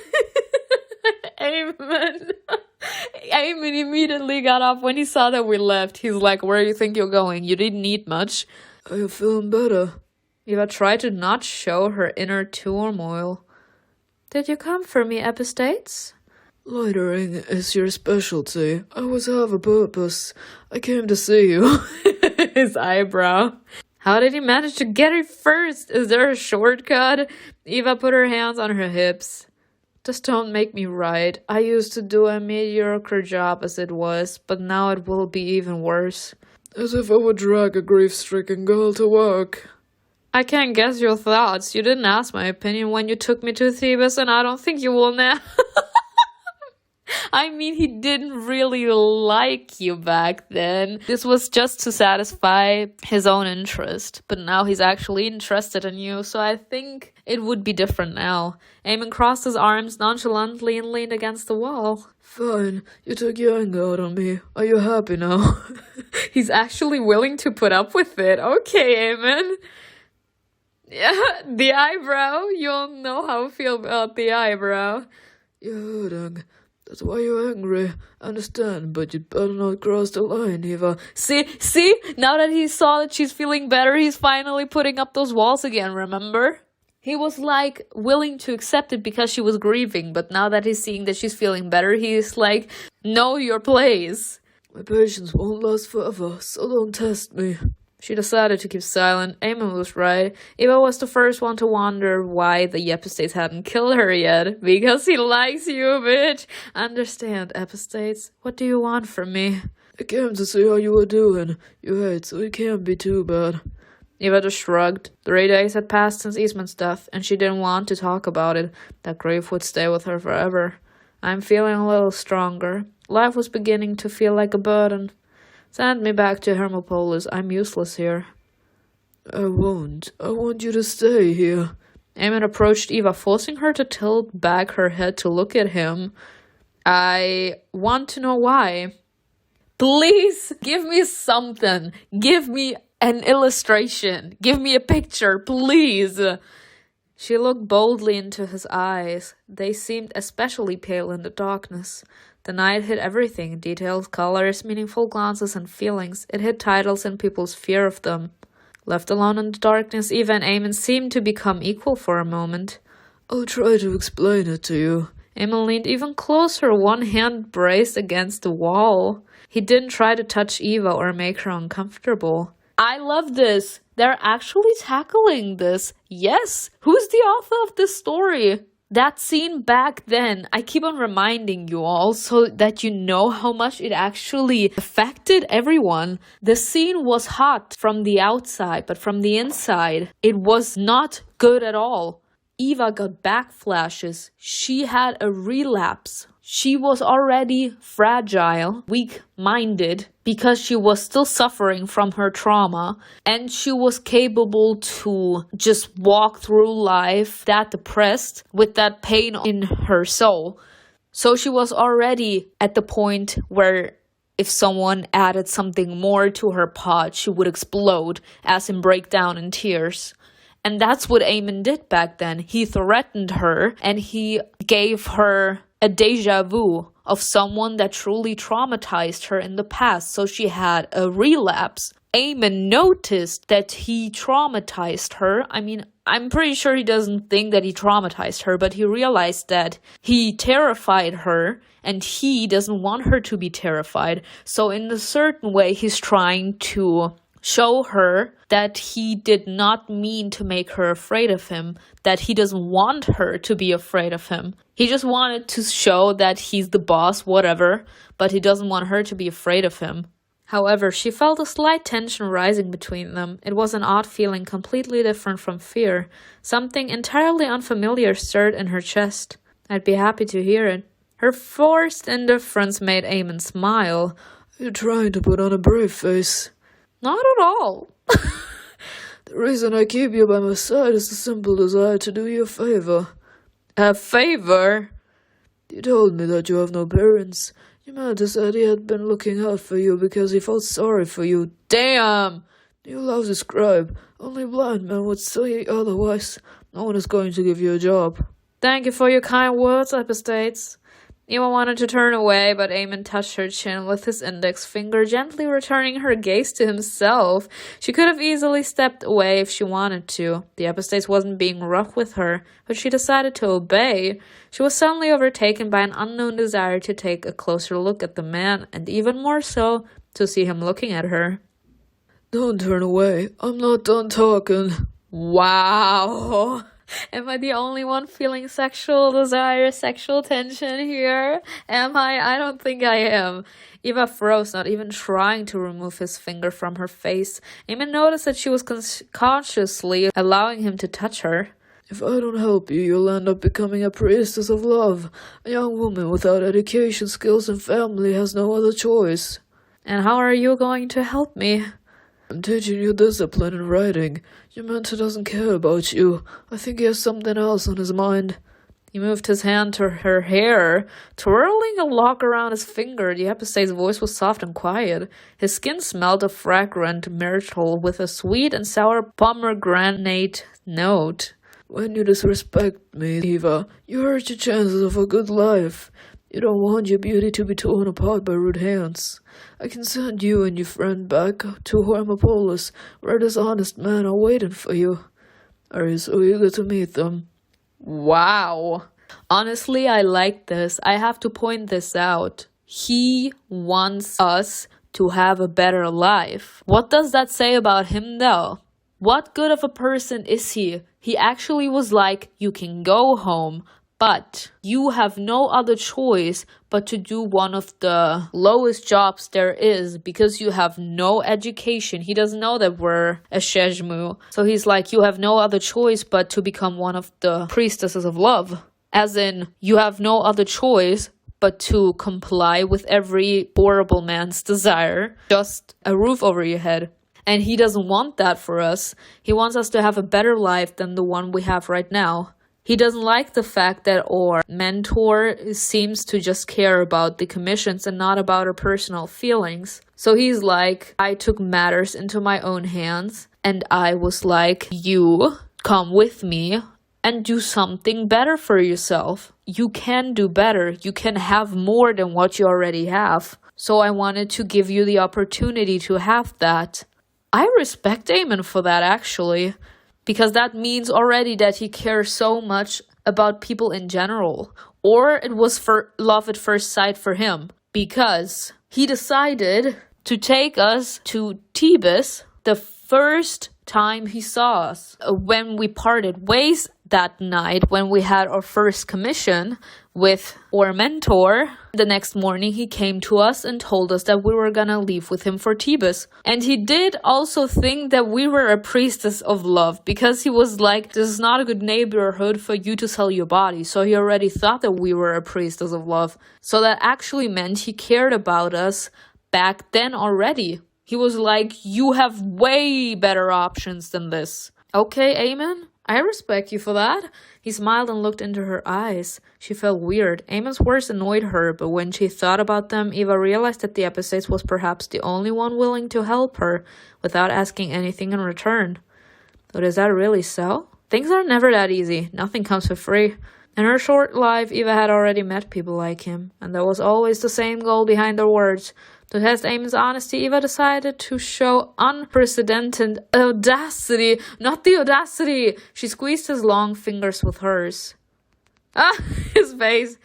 Eamon! Eamon immediately got up when he saw that we left. He's like, where do you think you're going? You didn't eat much. Are you feeling better? Eva tried to not show her inner turmoil. Did you come for me, Epistates? Loitering is your specialty. I was have a purpose. I came to see you. His eyebrow. How did he manage to get it first? Is there a shortcut? Eva put her hands on her hips. Just don't make me right. I used to do a mediocre job as it was, but now it will be even worse. As if I would drag a grief-stricken girl to work. I can't guess your thoughts. You didn't ask my opinion when you took me to Thebes, and I don't think you will now. I mean, he didn't really like you back then. This was just to satisfy his own interest. But now he's actually interested in you, so I think it would be different now. Eamon crossed his arms nonchalantly and leaned against the wall. Fine, you took your anger out on me. Are you happy now? He's actually willing to put up with it. Okay, Eamon. Yeah, the eyebrow. You'll know how I feel about the eyebrow. You're hurting. That's why you're angry. I understand, but you'd better not cross the line, Eva. See? Now that he saw that she's feeling better, he's finally putting up those walls again, remember? He was willing to accept it because she was grieving, but now that he's seeing that she's feeling better, he's like, know your place. My patience won't last forever, so don't test me. She decided to keep silent. Eamon was right. Eva was the first one to wonder why the Epistates hadn't killed her yet. Because he likes you, bitch. Understand, Epistates. What do you want from me? I came to see how you were doing. You ate, so it can't be too bad. Eva just shrugged. 3 days had passed since Eastman's death, and she didn't want to talk about it. That grief would stay with her forever. I'm feeling a little stronger. Life was beginning to feel like a burden. Send me back to Hermopolis. I'm useless here. I won't. I want you to stay here. Eamon approached Eva, forcing her to tilt back her head to look at him. I want to know why. Please, give me something. Give me an illustration. Give me a picture, please. She looked boldly into his eyes. They seemed especially pale in the darkness. The night hid everything, details, colors, meaningful glances and feelings. It hid titles and people's fear of them. Left alone in the darkness, Eva and Eamon seemed to become equal for a moment. I'll try to explain it to you. Eamon leaned even closer, one hand braced against the wall. He didn't try to touch Eva or make her uncomfortable. I love this. They're actually tackling this. Yes. Who's the author of this story? That scene back then, I keep on reminding you all so that you know how much it actually affected everyone. The scene was hot from the outside, but from the inside, it was not good at all. Eva got backflashes. She had a relapse. she was already fragile, weak-minded, because she was still suffering from her trauma, and she was capable to just walk through life that depressed with that pain in her soul. So she was already at the point where if someone added something more to her pot, she would explode, as in break down in tears. And that's what Eamon did back then. He threatened her, and he gave her a deja vu of someone that truly traumatized her in the past, so she had a relapse. Eamon noticed that he traumatized her. I mean, I'm pretty sure he doesn't think that he traumatized her, but he realized that he terrified her, and he doesn't want her to be terrified. So in a certain way, he's trying to show her that he did not mean to make her afraid of him, that he doesn't want her to be afraid of him. He just wanted to show that he's the boss, whatever, but he doesn't want her to be afraid of him. However, she felt a slight tension rising between them. It was an odd feeling, completely different from fear. Something entirely unfamiliar stirred in her chest. I'd be happy to hear it. Her forced indifference made Eamon smile. You're trying to put on a brave face. Not at all. The reason I keep you by my side is the simple desire to do you a favor. A favor? You told me that you have no parents. Your man said he had been looking out for you because he felt sorry for you. Damn! You love the scribe. Only blind men would say otherwise. No one is going to give you a job. Thank you for your kind words, Epistates. Eva wanted to turn away, but Eamon touched her chin with his index finger, gently returning her gaze to himself. She could have easily stepped away if she wanted to. The Epistates wasn't being rough with her, but she decided to obey. She was suddenly overtaken by an unknown desire to take a closer look at the man, and even more so, to see him looking at her. Don't turn away. I'm not done talking. Wow! Am I the only one feeling sexual desire, sexual tension here? Am I? I don't think I am. Eva froze, not even trying to remove his finger from her face. Eamon noticed that she was consciously allowing him to touch her. If I don't help you, you'll end up becoming a priestess of love. A young woman without education, skills, and family has no other choice. And how are you going to help me? I'm teaching you discipline in writing. Your mentor doesn't care about you. I think he has something else on his mind. He moved his hand to her hair, twirling a lock around his finger. The Epistate's voice was soft and quiet. His skin smelled of fragrant myrtle with a sweet and sour pomegranate note. When you disrespect me, Eva, you hurt your chances of a good life. You don't want your beauty to be torn apart by rude hands. I can send you and your friend back to Hermopolis, where this honest men are waiting for you. Are you so eager to meet them? Wow. Honestly, I like this. I have to point this out. He wants us to have a better life. What does that say about him, though? What good of a person is he? He actually was like, you can go home, but you have no other choice but to do one of the lowest jobs there is because you have no education. He doesn't know that we're a Shejmu. So he's like, you have no other choice but to become one of the priestesses of love. As in, you have no other choice but to comply with every horrible man's desire. Just a roof over your head. And he doesn't want that for us. He wants us to have a better life than the one we have right now. He doesn't like the fact that our mentor seems to just care about the commissions and not about our personal feelings. So he's like, I took matters into my own hands and I was like, you come with me and do something better for yourself. You can do better. You can have more than what you already have. So I wanted to give you the opportunity to have that. I respect Eamon for that, actually. Because that means already that he cares so much about people in general. Or it was for love at first sight for him. Because he decided to take us to Thebes the first time he saw us. When we parted ways that night when we had our first commission with our mentor. The next morning he came to us and told us that we were gonna leave with him for Thebes. And he did also think that we were a priestess of love, because he was like, this is not a good neighborhood for you to sell your body. So he already thought that we were a priestess of love. So that actually meant he cared about us back then already. He was like, you have way better options than this. Okay, Aemon, I respect you for that. He smiled and looked into her eyes. She felt weird. Aemon's words annoyed her, but when she thought about them, Eva realized that the Epistates was perhaps the only one willing to help her without asking anything in return. But is that really so? Things are never that easy. Nothing comes for free. In her short life, Eva had already met people like him, and there was always the same goal behind her words. To test Aemon's honesty, Eva decided to show unprecedented audacity. Not the audacity! She squeezed his long fingers with hers. Ah, his face.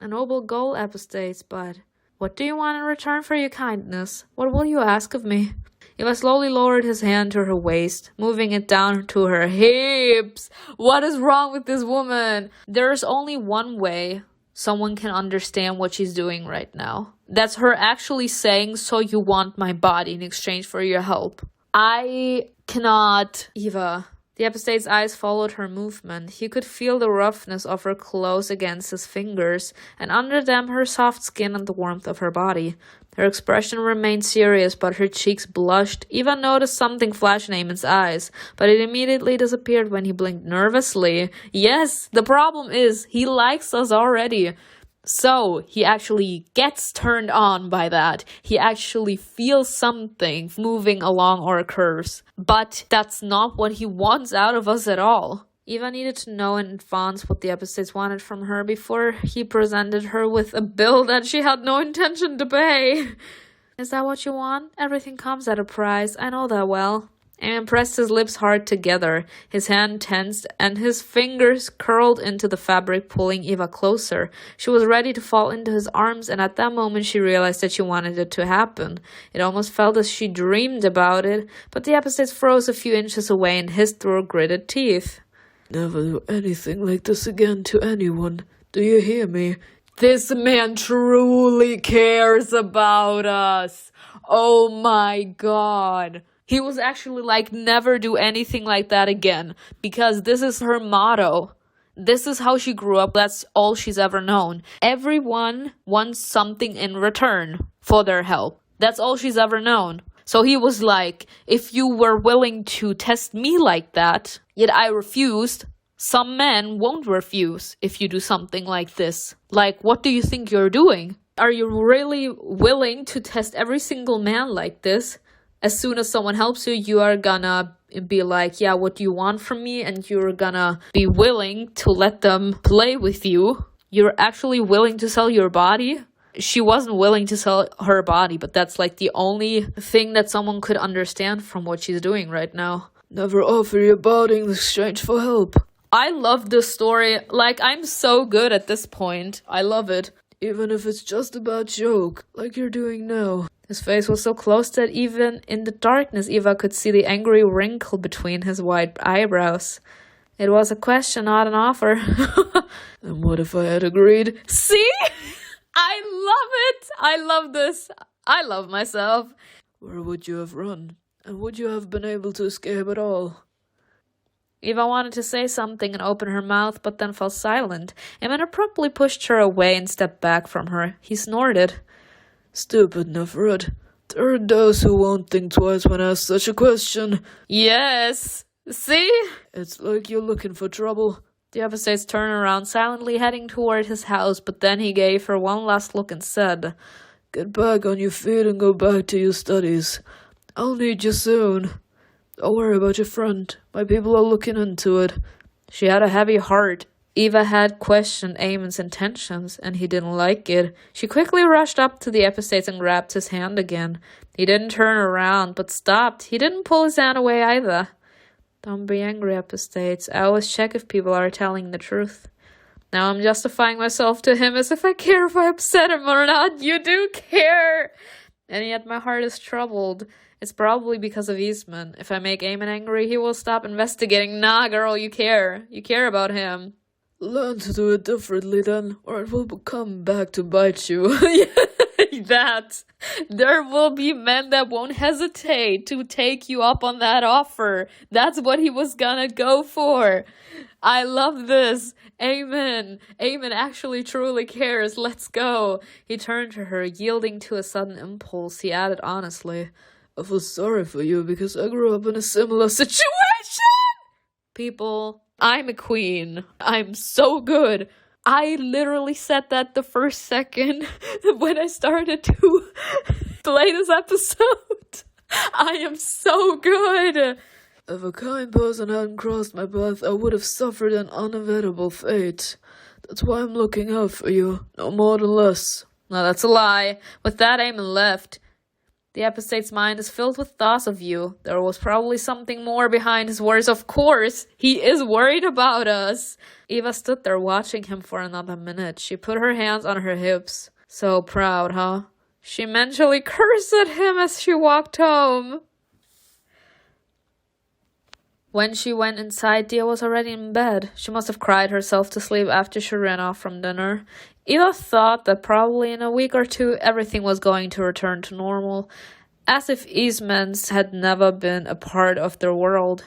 A noble goal, Epistates, but what do you want in return for your kindness? What will you ask of me? Eva slowly lowered his hand to her waist, moving it down to her hips. What is wrong with this woman? There is only one way someone can understand what she's doing right now. That's her actually saying, so you want my body in exchange for your help. I cannot, Eva. The Epistate's eyes followed her movement. He could feel the roughness of her clothes against his fingers, and under them her soft skin and the warmth of her body. Her expression remained serious, but her cheeks blushed. Eva noticed something flash in Aemon's eyes, but it immediately disappeared when he blinked nervously. Yes, the problem is, he likes us already. So, he actually gets turned on by that. He actually feels something moving along our curves. But that's not what he wants out of us at all. Eva needed to know in advance what the Epistates wanted from her before he presented her with a bill that she had no intention to pay. Is that what you want? Everything comes at a price. I know that well. Aemon pressed his lips hard together. His hand tensed, and his fingers curled into the fabric, pulling Eva closer. She was ready to fall into his arms, and at that moment she realized that she wanted it to happen. It almost felt as she dreamed about it, but the Epistates froze a few inches away and hissed through her gritted teeth. Never do anything like this again to anyone. Do you hear me? This man truly cares about us. Oh my god. He was actually like, never do anything like that again. Because this is her motto. This is how she grew up. That's all she's ever known. Everyone wants something in return for their help. That's all she's ever known. So he was like, if you were willing to test me like that, yet I refused, some men won't refuse if you do something like this. Like, what do you think you're doing? Are you really willing to test every single man like this? As soon as someone helps you, you are gonna be like, yeah, what do you want from me? And you're gonna be willing to let them play with you. You're actually willing to sell your body. She wasn't willing to sell her body, but that's like the only thing that someone could understand from what she's doing right now. Never offer your body in exchange for help. I love this story. Like, I'm so good at this point. I love it. Even if it's just a bad joke, like you're doing now. His face was so close that even in the darkness, Eva could see the angry wrinkle between his white eyebrows. It was a question, not an offer. And what if I had agreed? See? I love it! I love this. I love myself. Where would you have run? And would you have been able to escape at all? Eva wanted to say something and open her mouth, but then fell silent. Aemon abruptly pushed her away and stepped back from her. He snorted. Stupid Neferud. There are those who won't think twice when asked such a question. Yes. See? It's like you're looking for trouble. The Epistates turned around, silently heading toward his house, but then he gave her one last look and said, Get back on your feet and go back to your studies. I'll need you soon. Don't worry about your friend. My people are looking into it. She had a heavy heart. Eva had questioned Aemon's intentions, and he didn't like it. She quickly rushed up to the Epistates and grabbed his hand again. He didn't turn around, but stopped. He didn't pull his hand away either. Don't be angry, Epistates. I always check if people are telling the truth. Now I'm justifying myself to him as if I care if I upset him or not. You do care! And yet my heart is troubled. It's probably because of Eastman. If I make Eamon angry, he will stop investigating. Nah, girl, you care. You care about him. Learn to do it differently then, or it will come back to bite you. That. There will be men that won't hesitate to take you up on that offer. That's what he was gonna go for. I love this. Amen. Amen actually truly cares. Let's go. He turned to her, yielding to a sudden impulse. He added honestly, I feel sorry for you because I grew up in a similar situation. People, I'm a queen. I'm so good. I literally said that the first second when I started to play this episode. I am so good. If a kind person hadn't crossed my path, I would have suffered an unavoidable fate. That's why I'm looking out for you, no more than less. No, that's a lie. With that, Eamon left. The episode's mind is filled with thoughts of you. There was probably something more behind his words. Of course, he is worried about us. Eva stood there watching him for another minute. She put her hands on her hips. So proud, huh? She mentally cursed at him as she walked home. When she went inside, Dia was already in bed. She must have cried herself to sleep after she ran off from dinner. Eva thought that probably in a week or two everything was going to return to normal, as if Eastman's had never been a part of their world.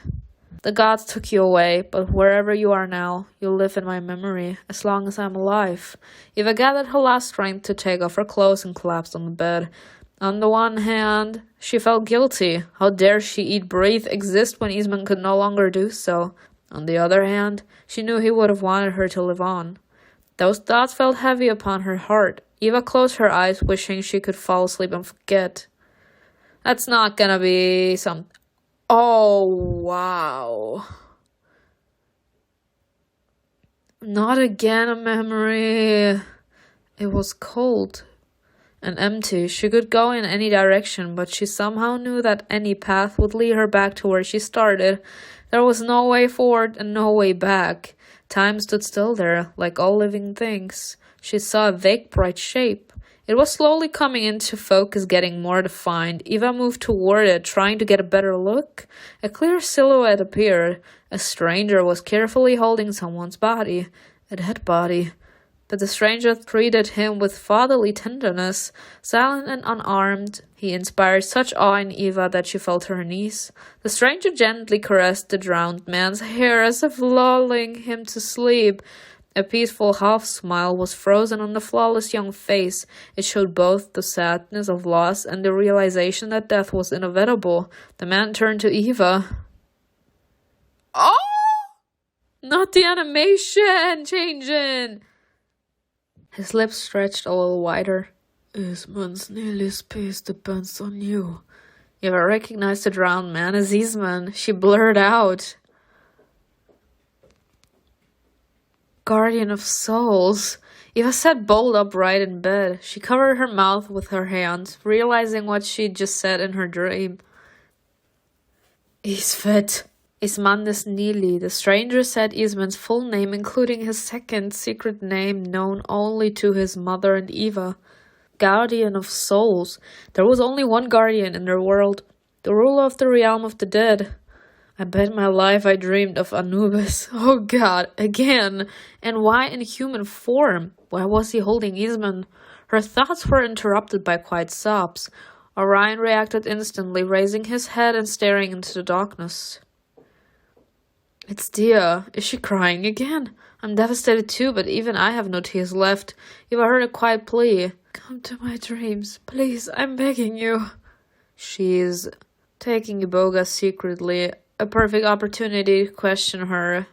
The gods took you away, but wherever you are now, you'll live in my memory, as long as I'm alive. Eva gathered her last strength to take off her clothes and collapsed on the bed. On the one hand, she felt guilty. How dare she eat, breathe, exist when Eastman could no longer do so? On the other hand, she knew he would have wanted her to live on. Those thoughts felt heavy upon her heart. Eva closed her eyes, wishing she could fall asleep and forget. That's not gonna be some... Oh, wow. Not again a memory. It was cold and empty. She could go in any direction, but she somehow knew that any path would lead her back to where she started. There was no way forward and no way back. Time stood still there, like all living things. She saw a vague, bright shape. It was slowly coming into focus, getting more defined. Eva moved toward it, trying to get a better look. A clear silhouette appeared. A stranger was carefully holding someone's body. A dead body. But the stranger treated him with fatherly tenderness. Silent and unarmed, he inspired such awe in Eva that she fell to her knees. The stranger gently caressed the drowned man's hair as if lulling him to sleep. A peaceful half-smile was frozen on the flawless young face. It showed both the sadness of loss and the realization that death was inevitable. The man turned to Eva. Oh! Not the animation changing! His lips stretched a little wider. Eastman's nearly peace depends on you. Eva recognized the drowned man as Eastman. She blurred out. Guardian of souls. Eva sat bolt upright in bed. She covered her mouth with her hands, realizing what she'd just said in her dream. Isvet. Ismandes Nili. The stranger said Eastman's full name, including his second secret name known only to his mother and Eva. Guardian of souls. There was only one guardian in their world, the ruler of the realm of the dead. I bet my life I dreamed of Anubis. Oh god, again. And why in human form? Why was he holding Eastman? Her thoughts were interrupted by quiet sobs. Orion reacted instantly, raising his head and staring into the darkness. It's Dia. Is she crying again? I'm devastated too, but even I have no tears left. Eva heard a quiet plea. Come to my dreams. Please, I'm begging you. She's taking Iboga secretly. A perfect opportunity to question her.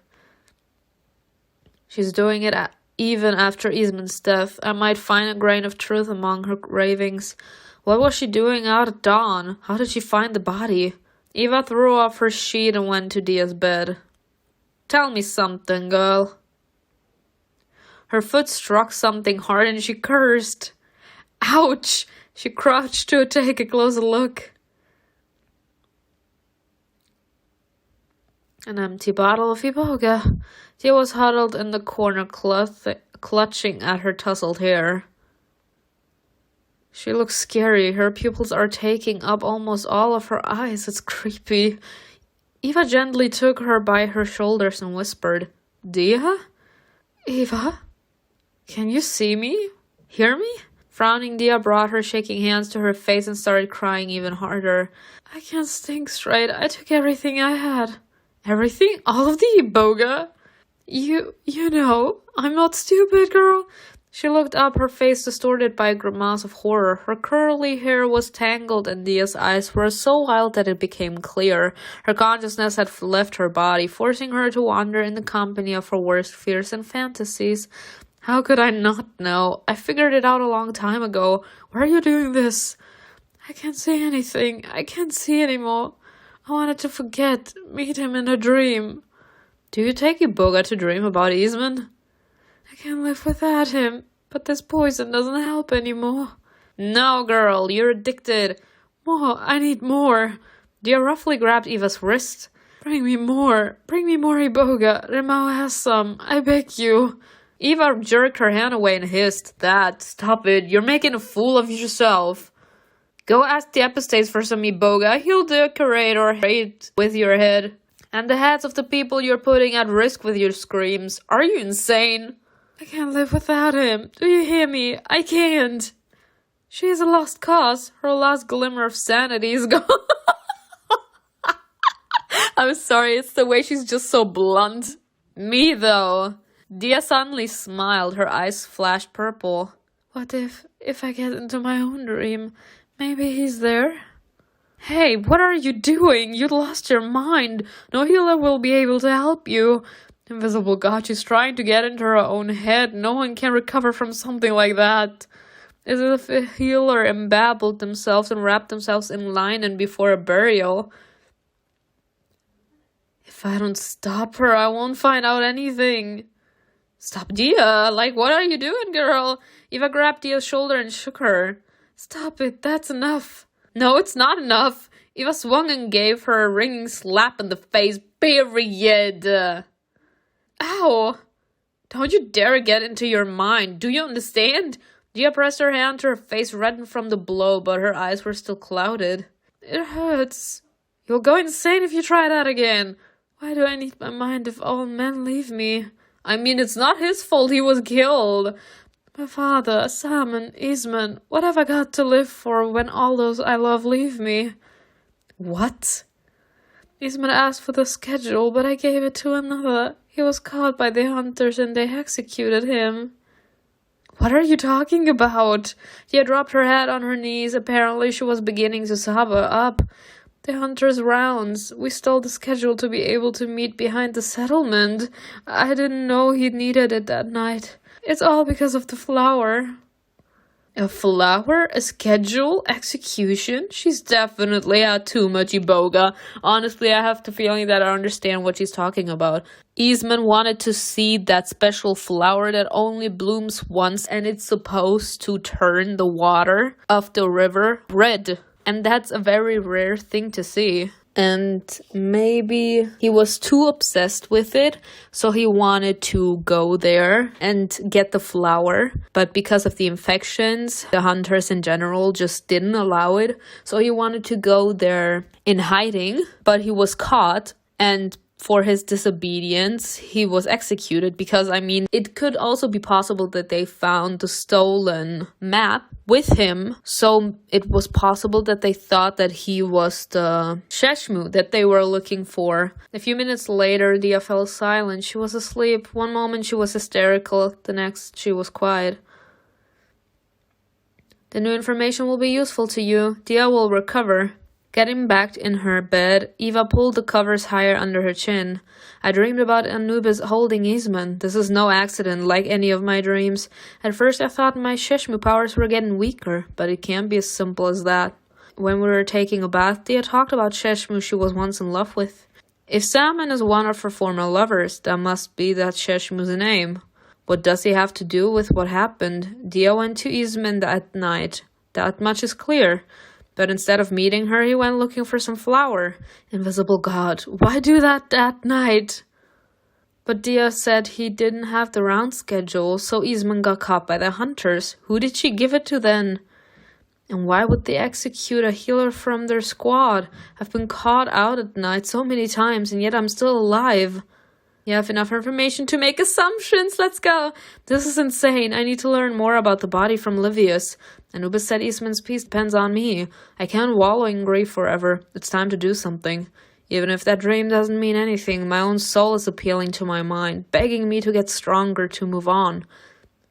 She's doing it even after Eastman's death. I might find a grain of truth among her ravings. What was she doing out at dawn? How did she find the body? Eva threw off her sheet and went to Dia's bed. Tell me something, girl. Her foot struck something hard and she cursed. Ouch! She crouched to take a closer look. An empty bottle of Iboga. Dia was huddled in the corner, clutching at her tousled hair. She looks scary. Her pupils are taking up almost all of her eyes. It's creepy. Eva gently took her by her shoulders and whispered, Dia? Eva? Can you see me? Hear me? Frowning, Dia brought her shaking hands to her face and started crying even harder. I can't think straight. I took everything I had. Everything? All of the iboga? You know, I'm not stupid, girl. She looked up, her face distorted by a grimace of horror. Her curly hair was tangled and Dia's eyes were so wild that it became clear. Her consciousness had left her body, forcing her to wander in the company of her worst fears and fantasies. How could I not know? I figured it out a long time ago. Why are you doing this? I can't say anything. I can't see anymore. I wanted to forget, meet him in a dream. Do you take iboga to dream about Eastman? I can't live without him, but this poison doesn't help anymore. No, girl, you're addicted. More, I need more. Dia roughly grabbed Eva's wrist. Bring me more iboga. Remao has some, I beg you. Eva jerked her hand away and hissed, stop it, you're making a fool of yourself. Go ask the epistates for some iboga, he'll decorate or hate with your head. And the heads of the people you're putting at risk with your screams. Are you insane? I can't live without him. Do you hear me? I can't. She is a lost cause. Her last glimmer of sanity is gone. I'm sorry, it's the way she's just so blunt. Me, though. Dia suddenly smiled. Her eyes flashed purple. What if I get into my own dream? Maybe he's there? Hey, what are you doing? You lost your mind. No healer will be able to help you. Invisible God, she's trying to get into her own head. No one can recover from something like that. As if a healer embabbled themselves and wrapped themselves in linen before a burial. If I don't stop her, I won't find out anything. Stop, Dia! Like, what are you doing, girl? Eva grabbed Dia's shoulder and shook her. Stop it, that's enough. No, it's not enough. Eva swung and gave her a ringing slap in the face. Period. Ow! Don't you dare get into your mind. Do you understand? Dia pressed her hand to her face, reddened from the blow, but her eyes were still clouded. It hurts. You'll go insane if you try that again. Why do I need my mind if all men leave me? I mean, it's not his fault he was killed. My father, Sam, and Eastman. What have I got to live for when all those I love leave me? What? Eastman asked for the schedule, but I gave it to another. He was caught by the hunters and they executed him. What are you talking about? She had dropped her head on her knees. Apparently she was beginning to sober up. The hunters' rounds. We stole the schedule to be able to meet behind the settlement. I didn't know he needed it that night. It's all because of the flower. A flower? A schedule? Execution? She's definitely had too much iboga. Honestly, I have the feeling that I understand what she's talking about. Eastman wanted to see that special flower that only blooms once and it's supposed to turn the water of the river red. And that's a very rare thing to see. And maybe he was too obsessed with it, so he wanted to go there and get the flower. But because of the infections, the hunters in general just didn't allow it. So he wanted to go there in hiding, but he was caught. And for his disobedience, he was executed. Because, I mean, it could also be possible that they found the stolen map with him, so it was possible that they thought that he was the Sheshmu that they were looking for. A few minutes later, Dia fell silent. She was asleep. One moment she was hysterical, the next she was quiet. The new information will be useful to you. Dia will recover. Getting back in her bed, Eva pulled the covers higher under her chin. I dreamed about Anubis holding Eastman. This is no accident, like any of my dreams. At first I thought my Sheshmu powers were getting weaker, but it can't be as simple as that. When we were taking a bath, Dia talked about Sheshmu she was once in love with. If Salmon is one of her former lovers, that must be that Sheshmu's name. What does he have to do with what happened? Dia went to Eastman that night. That much is clear. But instead of meeting her, he went looking for some flower. Invisible God, why do that night? But Dia said he didn't have the round schedule, so Eastman got caught by the hunters. Who did she give it to then? And why would they execute a healer from their squad? I've been caught out at night so many times, and yet I'm still alive. You have enough information to make assumptions. Let's go. This is insane. I need to learn more about the body from Livius. Anubis said Eastman's peace depends on me. I can't wallow in grief forever. It's time to do something. Even if that dream doesn't mean anything, my own soul is appealing to my mind, begging me to get stronger, to move on.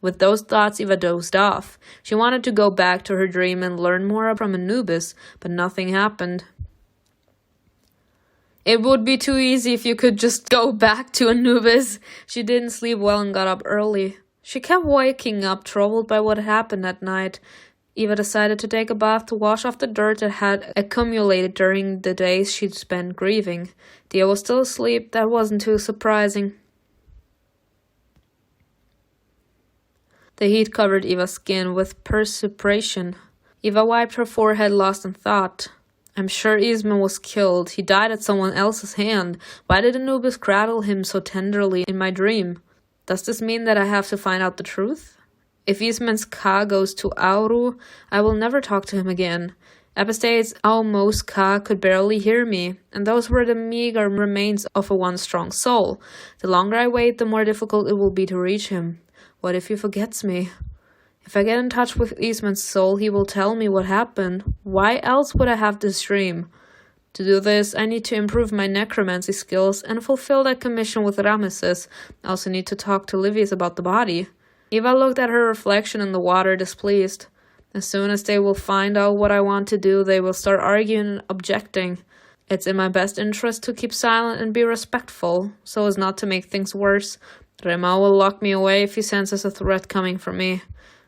With those thoughts, Eva dozed off. She wanted to go back to her dream and learn more from Anubis, but nothing happened. It would be too easy if you could just go back to Anubis. She didn't sleep well and got up early. She kept waking up, troubled by what happened at night. Eva decided to take a bath to wash off the dirt that had accumulated during the days she'd spent grieving. Dia was still asleep. That wasn't too surprising. The heat covered Eva's skin with perspiration. Eva wiped her forehead, lost in thought. I'm sure Eastman was killed. He died at someone else's hand. Why did Anubis cradle him so tenderly in my dream? Does this mean that I have to find out the truth? If Eastman's Ka goes to Auru, I will never talk to him again. Epistate's Aumos Ka could barely hear me, and those were the meager remains of a once strong soul. The longer I wait, the more difficult it will be to reach him. What if he forgets me? If I get in touch with Eastman's soul, he will tell me what happened. Why else would I have this dream? To do this, I need to improve my necromancy skills and fulfill that commission with Ramesses. I also need to talk to Livius about the body. Eva looked at her reflection in the water, displeased. As soon as they will find out what I want to do, they will start arguing and objecting. It's in my best interest to keep silent and be respectful, so as not to make things worse. Rema will lock me away if he senses a threat coming from me.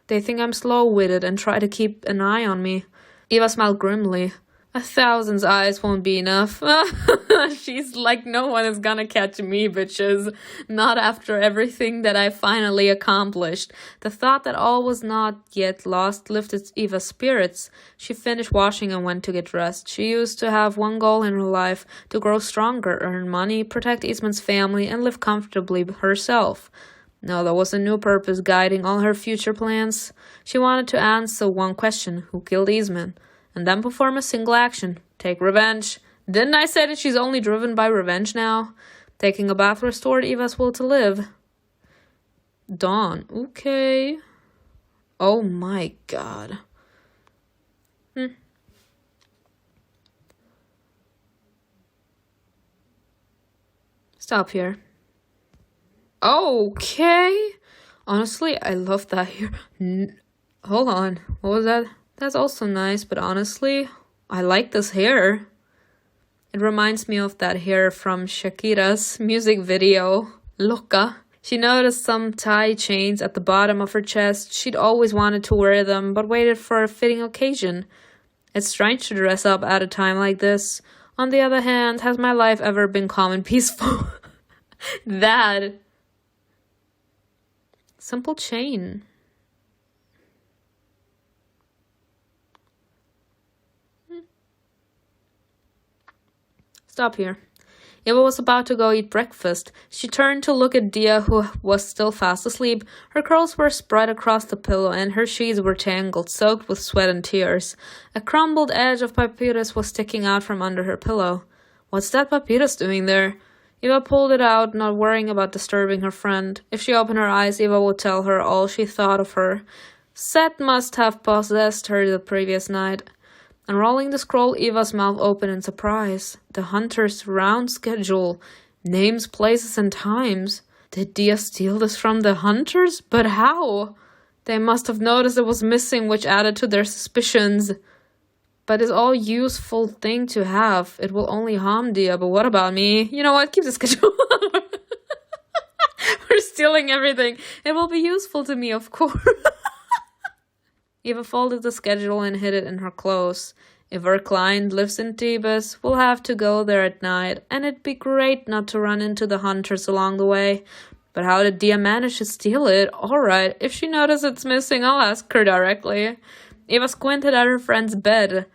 They think I'm slow-witted and try to keep an eye on me. Eva smiled grimly. 1,000 eyes won't be enough. She's like, no one is gonna catch me, bitches. Not after everything that I finally accomplished. The thought that all was not yet lost lifted Eva's spirits. She finished washing and went to get dressed. She used to have one goal in her life, to grow stronger, earn money, protect Eastman's family, and live comfortably herself. Now there was a new purpose guiding all her future plans. She wanted to answer one question: who killed Eastman? And then perform a single action. Take revenge. Didn't I say that she's only driven by revenge now? Taking a bath restored Eva's will to live. Dawn. Okay. Oh my god. Stop here. Okay. Honestly, I love that here. Hold on. What was that? That's also nice, but honestly, I like this hair. It reminds me of that hair from Shakira's music video, Loca. She noticed some tie chains at the bottom of her chest. She'd always wanted to wear them, but waited for a fitting occasion. It's strange to dress up at a time like this. On the other hand, has my life ever been calm and peaceful? That simple chain. Stop here. Eva was about to go eat breakfast. She turned to look at Dia, who was still fast asleep. Her curls were spread across the pillow, and her sheets were tangled, soaked with sweat and tears. A crumbled edge of papyrus was sticking out from under her pillow. What's that papyrus doing there? Eva pulled it out, not worrying about disturbing her friend. If she opened her eyes, Eva would tell her all she thought of her. Set must have possessed her the previous night. Unrolling the scroll, Eva's mouth opened in surprise. The hunter's round schedule. Names, places, and times. Did Dia steal this from the hunters? But how? They must have noticed it was missing, which added to their suspicions. But it's all useful thing to have. It will only harm Dia, but what about me? You know what? Keep the schedule. We're stealing everything. It will be useful to me, of course. Eva folded the schedule and hid it in her clothes. If our client lives in Thebes, we'll have to go there at night, and it'd be great not to run into the hunters along the way. But how did Dia manage to steal it? Alright, if she notices it's missing, I'll ask her directly. Eva squinted at her friend's bed.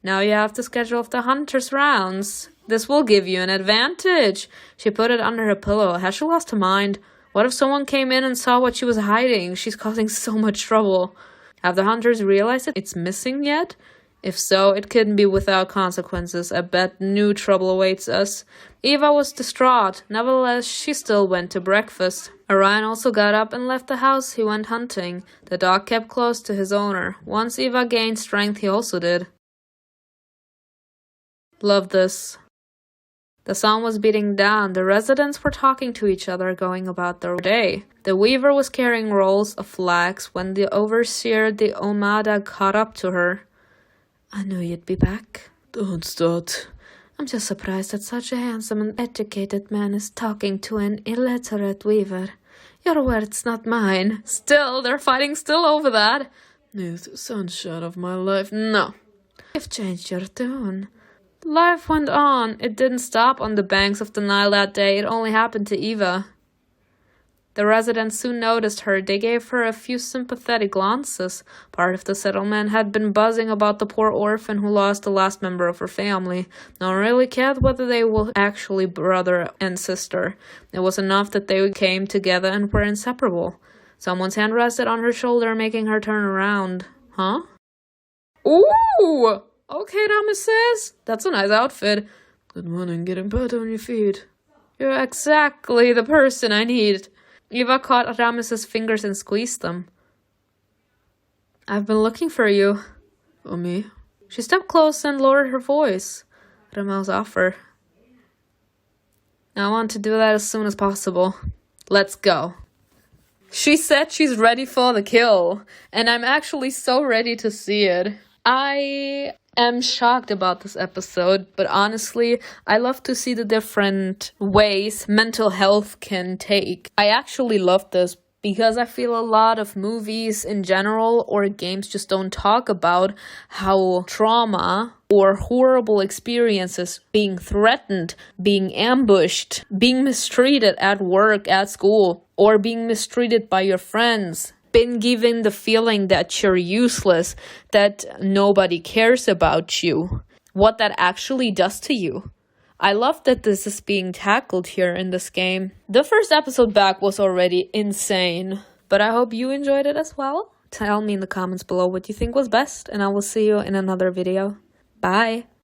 Now you have to schedule off the hunter's rounds. This will give you an advantage. She put it under her pillow. Has she lost her mind? What if someone came in and saw what she was hiding? She's causing so much trouble. Have the hunters realized it's missing yet? If so, it couldn't be without consequences. I bet new trouble awaits us. Eva was distraught. Nevertheless, she still went to breakfast. Orion also got up and left the house. He went hunting. The dog kept close to his owner. Once Eva gained strength, he also did. Love this. The sun was beating down. The residents were talking to each other, going about their day. The weaver was carrying rolls of flax when the overseer, the Omada, caught up to her. I knew you'd be back. Don't start. I'm just surprised that such a handsome and educated man is talking to an illiterate weaver. Your words, not mine. Still, they're fighting still over that. Youth, sunshine of my life. No. You've changed your tune. Life went on. It didn't stop on the banks of the Nile that day. It only happened to Eva. The residents soon noticed her. They gave her a few sympathetic glances. Part of the settlement had been buzzing about the poor orphan who lost the last member of her family. No one really cared whether they were actually brother and sister. It was enough that they came together and were inseparable. Someone's hand rested on her shoulder, making her turn around. Huh? Ooh! Okay, Ramesses. That's a nice outfit. Good morning, getting better on your feet. You're exactly the person I need. Eva caught Ramesses' fingers and squeezed them. I've been looking for you. For me? She stepped close and lowered her voice. Ramel's offer. I want to do that as soon as possible. Let's go. She said she's ready for the kill, and I'm actually so ready to see it. I am shocked about this episode, but honestly, I love to see the different ways mental health can take. I actually love this because I feel a lot of movies in general or games just don't talk about how trauma or horrible experiences, being threatened, being ambushed, being mistreated at work, at school, or being mistreated by your friends, been given the feeling that you're useless, that nobody cares about you, what that actually does to you. I love that this is being tackled here in this game. The first episode back was already insane, but I hope you enjoyed it as well. Tell me in the comments below what you think was best, and I will see you in another video. Bye!